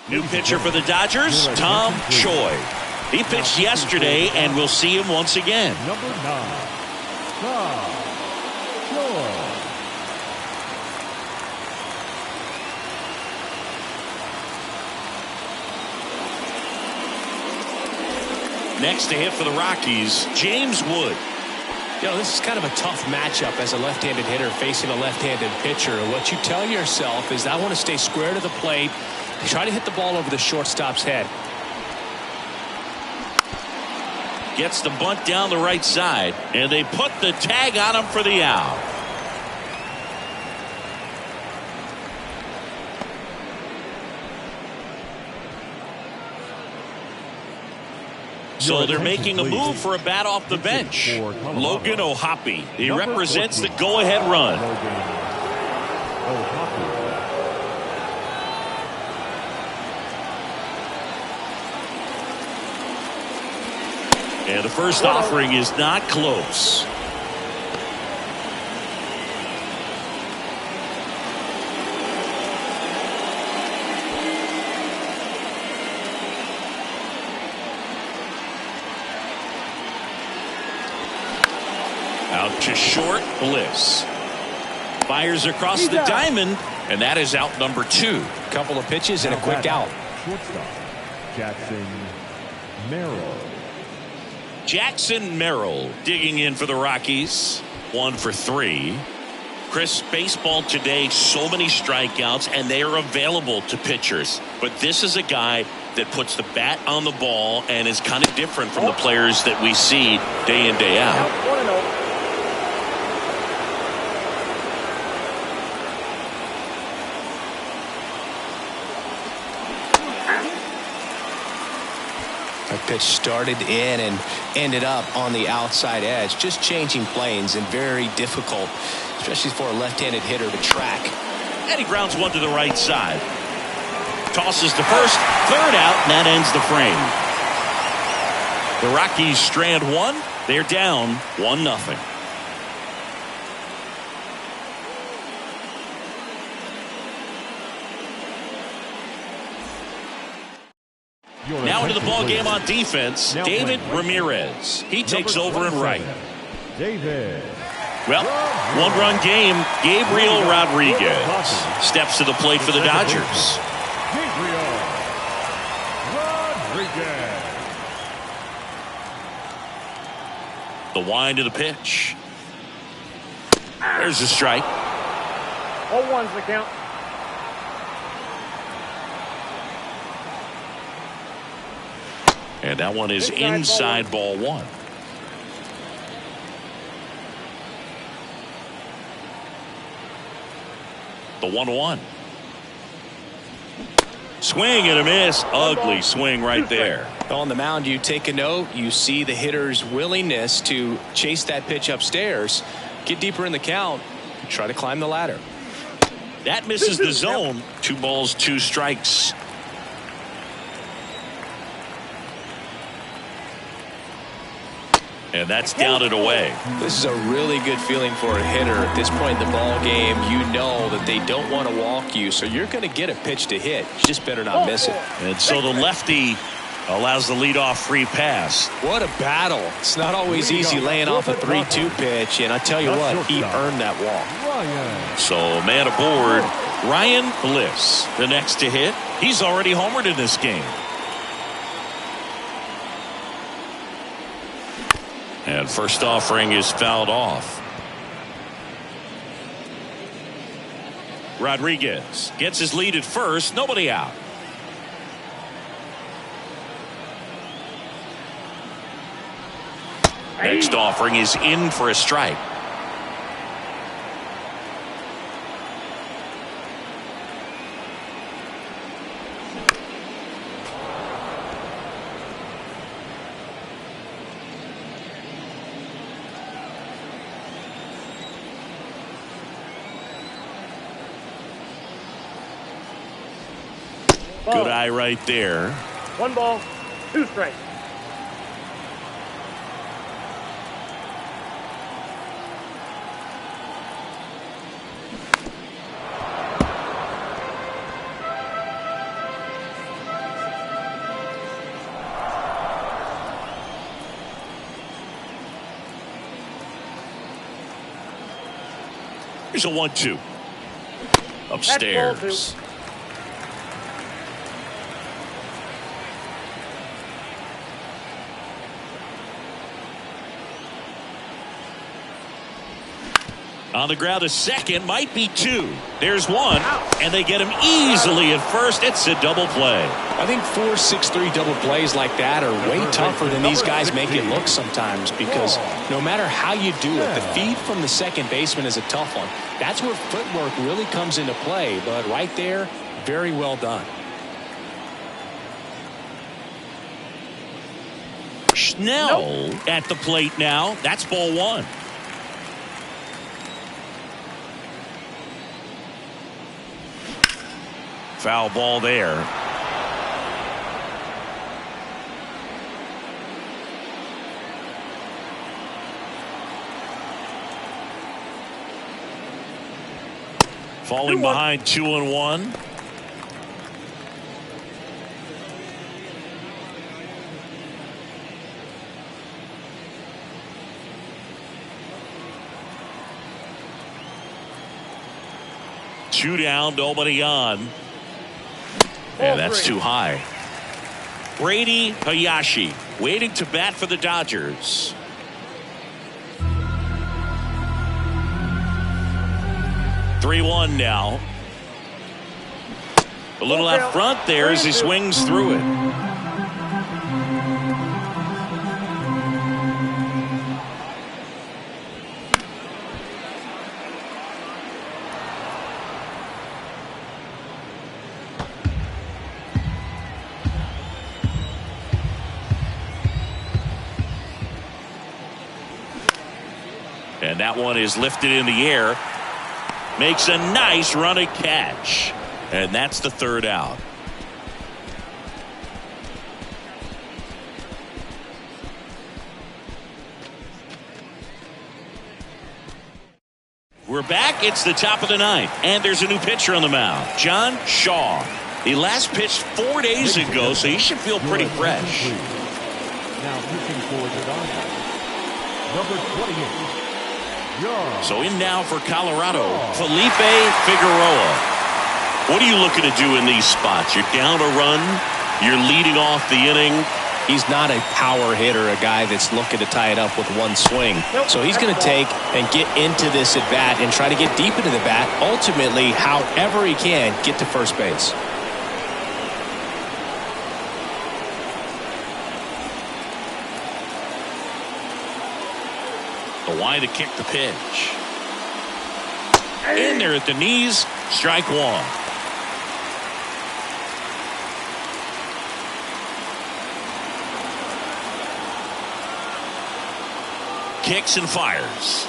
New pitcher for the Dodgers, Tom Choi. He pitched yesterday, and we'll see him once again. Number 9, Tom Choi. Next to hit for the Rockies, James Wood. You know, this is kind of a tough matchup as a left-handed hitter facing a left-handed pitcher. What you tell yourself is, I want to stay square to the plate, try to hit the ball over the shortstop's head. Gets the bunt down the right side, and they put the tag on him for the out. So they're making a move for a bat off the bench. Logan O'Hoppe. He represents the go-ahead run. And the first offering is not close. Out to short, Bliss. Fires across the diamond, and that is out number 2. Couple of pitches and a quick out. Shortstop, Jackson Merrill. Jackson Merrill digging in for the Rockies. 1 for 3. Chris, baseball today, so many strikeouts, and they are available to pitchers. But this is a guy that puts the bat on the ball and is kind of different from the players that we see day in, day out. 1-0. That pitch started in and ended up on the outside edge. Just changing planes and very difficult, especially for a left-handed hitter to track. And he grounds one to the right side. Tosses to first, third out, and that ends the frame. The Rockies strand 1. They're down 1-0. Now into the ball game on defense, David Ramirez. He takes over in right. David. Well, one-run game. Gabriel Rodriguez steps to the plate for the Dodgers. Gabriel Rodriguez. The wind of the pitch. There's a strike. 0-1's the count. And that one is inside ball 1. The 1-1. Swing and a miss. Ugly swing right there. On the mound, you take a note. You see the hitter's willingness to chase that pitch upstairs, get deeper in the count, try to climb the ladder. That misses the zone. 2 balls, 2 strikes. And that's down and away. This is a really good feeling for a hitter at this point in the ball game. You know that they don't want to walk you, so you're going to get a pitch to hit. You just better not miss it. And so the lefty allows the leadoff free pass. What a battle. It's not always easy laying off a 3-2 pitch, and I tell you what, he earned that walk. So man aboard, Ryan Bliss, the next to hit. He's already homered in this game. And first offering is fouled off. Rodriguez gets his lead at first. Nobody out. Next offering is in for a strike. Good eye right there. 1 ball, 2 strikes. Here's a 1-2. Upstairs. On the ground, a second, might be 2. There's 1, and they get him easily at first. It's a double play. I think 4-6-3 double plays like that are way tougher than these guys make it look sometimes, because no matter how you do it, the feed from the second baseman is a tough one. That's where footwork really comes into play, but right there, very well done. Snell at the plate now. That's ball one. Foul ball there. Falling behind 2-1. Two down, nobody on. And that's too high. Brady Hayashi waiting to bat for the Dodgers. Three-1 now. A little out front there as he swings through it. And that one is lifted in the air. Makes a nice running catch. And that's the third out. We're back. It's the top of the ninth. And there's a new pitcher on the mound. John Shaw. He last pitched 4 days ago, so he should feel pretty fresh. Now pitching for the Dodgers, number 28. So in now for Colorado, Felipe Figueroa. What are you looking to do in these spots? You're down a run. You're leading off the inning. He's not a power hitter, a guy that's looking to tie it up with one swing. So he's going to take and get into this at bat and try to get deep into the bat. Ultimately, however he can, get to first base. The wide to kick the pitch. In there at the knees. Strike one. Kicks and fires.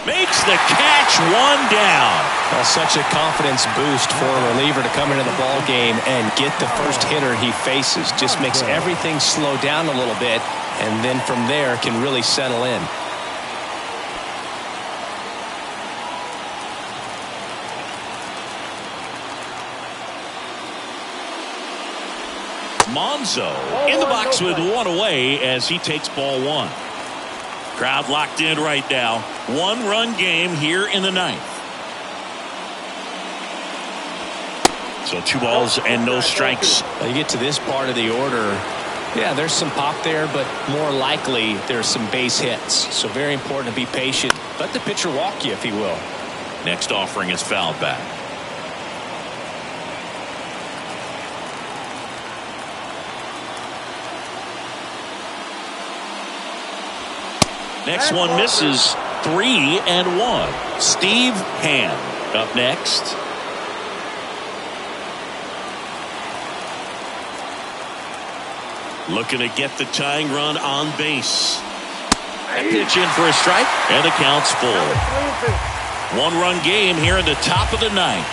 Makes the catch, one down. Well, such a confidence boost for a reliever to come into the ball game and get the first hitter he faces. Just makes everything slow down a little bit, and then from there can really settle in. Monzo in the box with one away as he takes ball one. Crowd locked in right now. 1-run game here in the ninth. So 2 balls and no strikes. Well, you get to this part of the order. Yeah, there's some pop there, but more likely there's some base hits. So very important to be patient. Let the pitcher walk you, if he will. Next offering is fouled back. Next one misses. 3-1. Steve Hand up next. Looking to get the tying run on base. And pitch in for a strike, and the count's full. 1-run game here in the top of the ninth.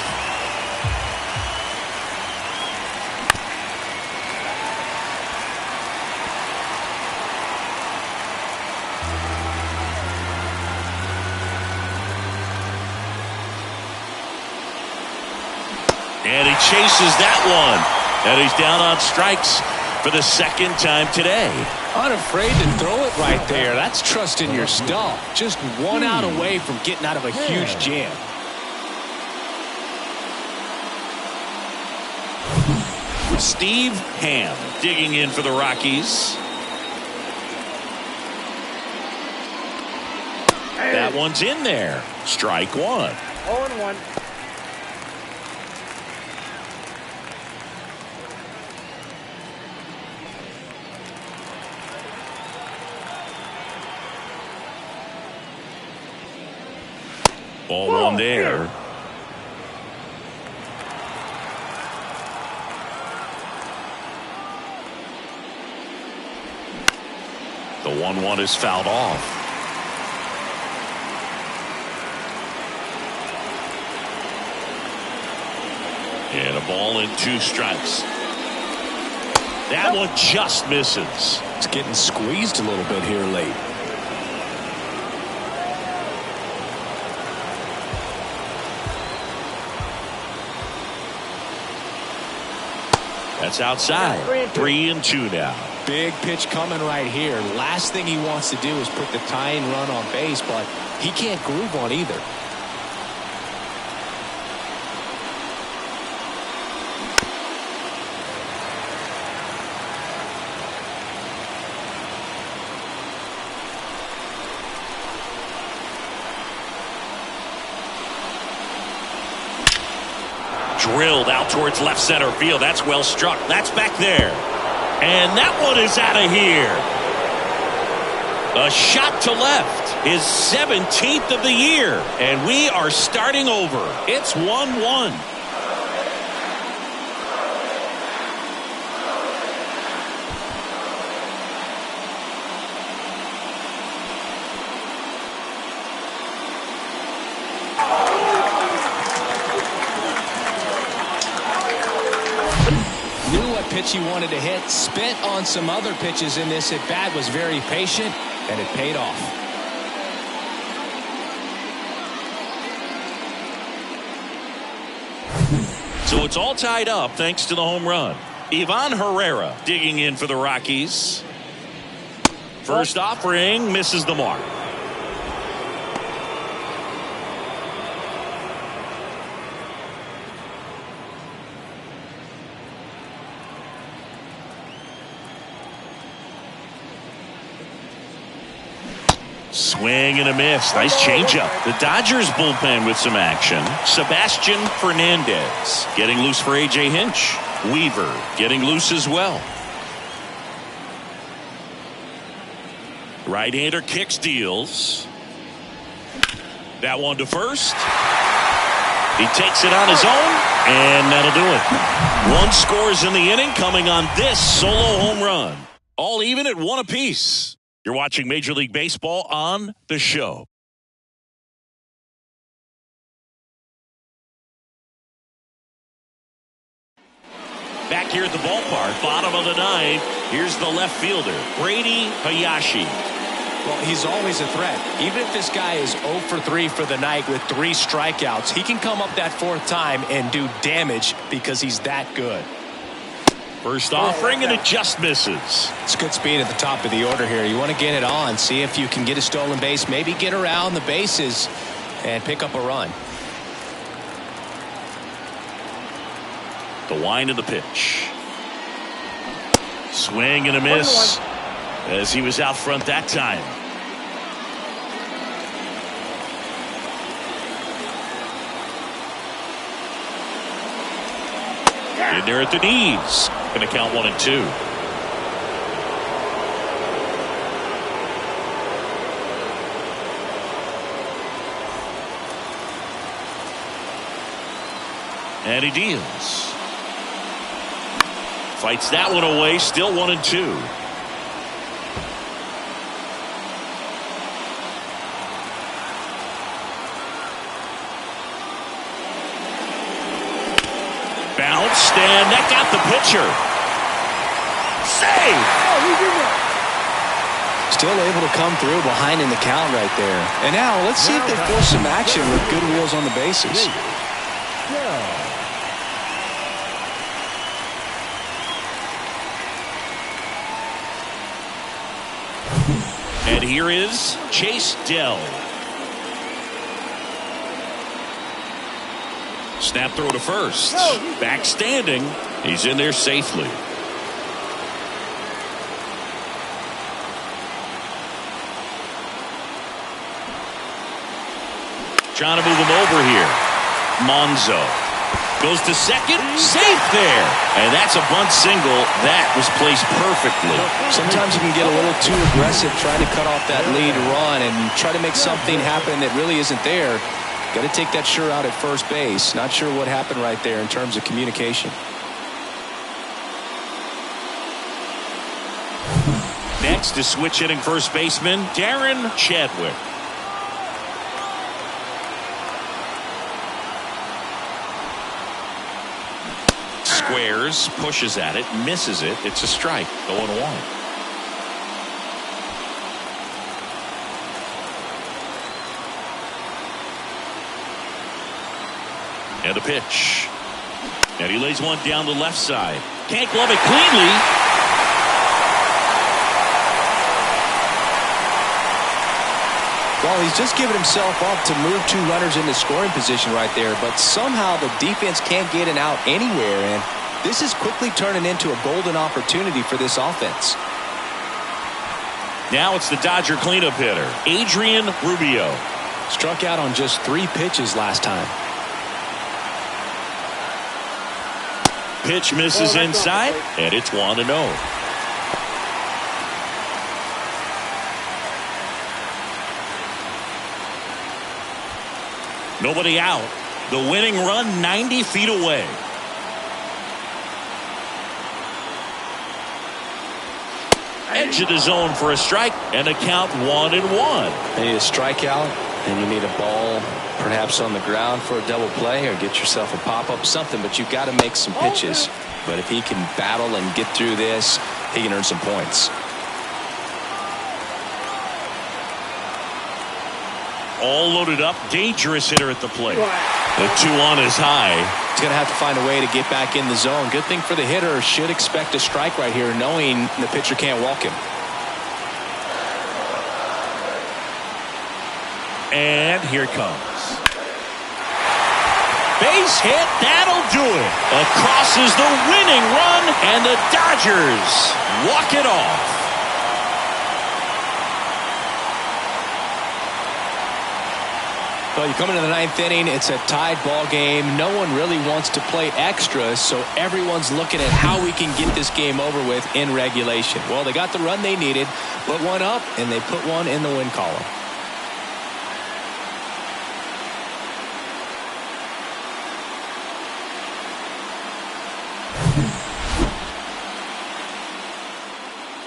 And he chases that one. And he's down on strikes for the second time today. Unafraid to throw it right there. That's trusting your stuff. Just 1 out away from getting out of a huge jam. Steve Ham digging in for the Rockies. That one's in there. Strike one. 0-1. Ball one there. The 1-1 is fouled off. And a ball and 2 strikes. That one just misses. It's getting squeezed a little bit here late. That's outside. 3-2 now. Big pitch coming right here. Last thing he wants to do is put the tying run on base, but he can't groove on either. Drilled out towards left center field. That's well struck. That's back there. And that one is out of here. A shot to left. His 17th of the year. And we are starting over. It's 1-1. Pitch he wanted to hit, spent on some other pitches in this at bat, was very patient, and it paid off. So it's all tied up thanks to the home run. Ivan Herrera digging in for the Rockies. First offering misses the mark. Swing and a miss. Nice changeup. The Dodgers bullpen with some action. Sebastian Fernandez getting loose for A.J. Hinch. Weaver getting loose as well. Right-hander kicks, deals. That one to first. He takes it on his own, and that'll do it. 1 scores in the inning, coming on this solo home run. All even at 1 apiece. You're watching Major League Baseball on The Show. Back here at the ballpark, bottom of the 9th, here's the left fielder, Brady Hayashi. Well, he's always a threat. Even if this guy is 0 for 3 for the night with 3 strikeouts, he can come up that 4th time and do damage because he's that good. First offering, and it just misses. It's good speed at the top of the order here. You want to get it on, see if you can get a stolen base, maybe get around the bases and pick up a run. The wind of the pitch. Swing and a miss as he was out front that time. In there at the knees. Going to count 1 and 2. And he deals. Fights that one away. Still 1 and 2. Bounced, and that got the pitcher. Save! Still able to come through behind in the count right there. And now let's see if they force some action with good wheels on the bases. And here is Chase Dell. Snap throw to first. Back standing. He's in there safely. Trying to move him over here. Monzo goes to second. Safe there. And that's a bunt single. That was placed perfectly. Sometimes you can get a little too aggressive trying to cut off that lead run and try to make something happen that really isn't there. Got to take that sure out at first base. Not sure what happened right there in terms of communication. Next is switch hitting first baseman Darren Chadwick. Squares, pushes at it, misses it. It's a strike. 0-1. And a pitch. And he lays one down the left side. Can't glove it cleanly. Well, he's just given himself up to move 2 runners into scoring position right there, but somehow the defense can't get an out anywhere, and this is quickly turning into a golden opportunity for this offense. Now it's the Dodger cleanup hitter, Adrian Rubio. Struck out on just 3 pitches last time. Pitch misses inside, and it's 1-0. Nobody out. The winning run 90 feet away. Edge of the zone for a strike, and a count 1-1. You need a strikeout, and you need a ball perhaps on the ground for a double play, or get yourself a pop-up, something, but you've got to make some pitches. But if he can battle and get through this, he can earn some points. All loaded up, dangerous hitter at the plate. The 2-1 is high. He's going to have to find a way to get back in the zone. Good thing for the hitter, should expect a strike right here, knowing the pitcher can't walk him. And here it comes. Base hit, that'll do it. Across is the winning run, and the Dodgers walk it off. Well, you come into the 9th inning, it's a tied ball game. No one really wants to play extra, so everyone's looking at how we can get this game over with in regulation. Well, they got the run they needed, put one up, and they put one in the win column.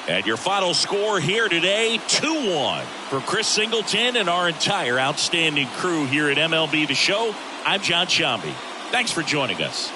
And your final score here today, 2-1. For Chris Singleton and our entire outstanding crew here at MLB The Show, I'm John Sciambi. Thanks for joining us.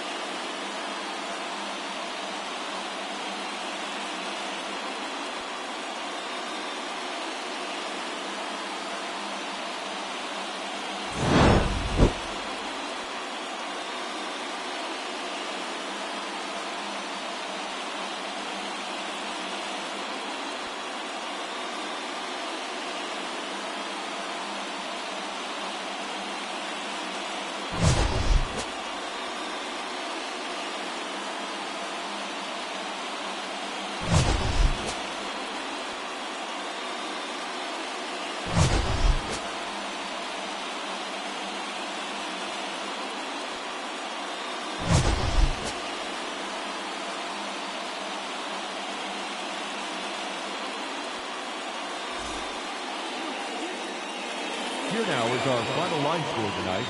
Here now is our final line score tonight.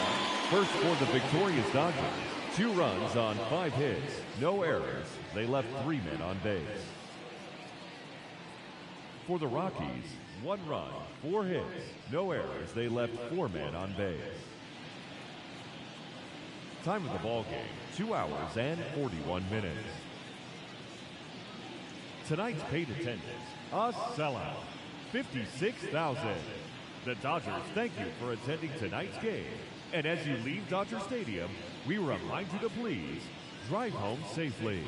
First for the victorious Dodgers, 2 runs on 5 hits, no errors. They left 3 men on base. For the Rockies, 1 run, 4 hits, no errors. They left 4 men on base. Time of the ball game, 2 hours and 41 minutes. Tonight's paid attendance, a sellout, 56,000. The Dodgers thank you for attending tonight's game. And as you leave Dodger Stadium, we remind you to please drive home safely.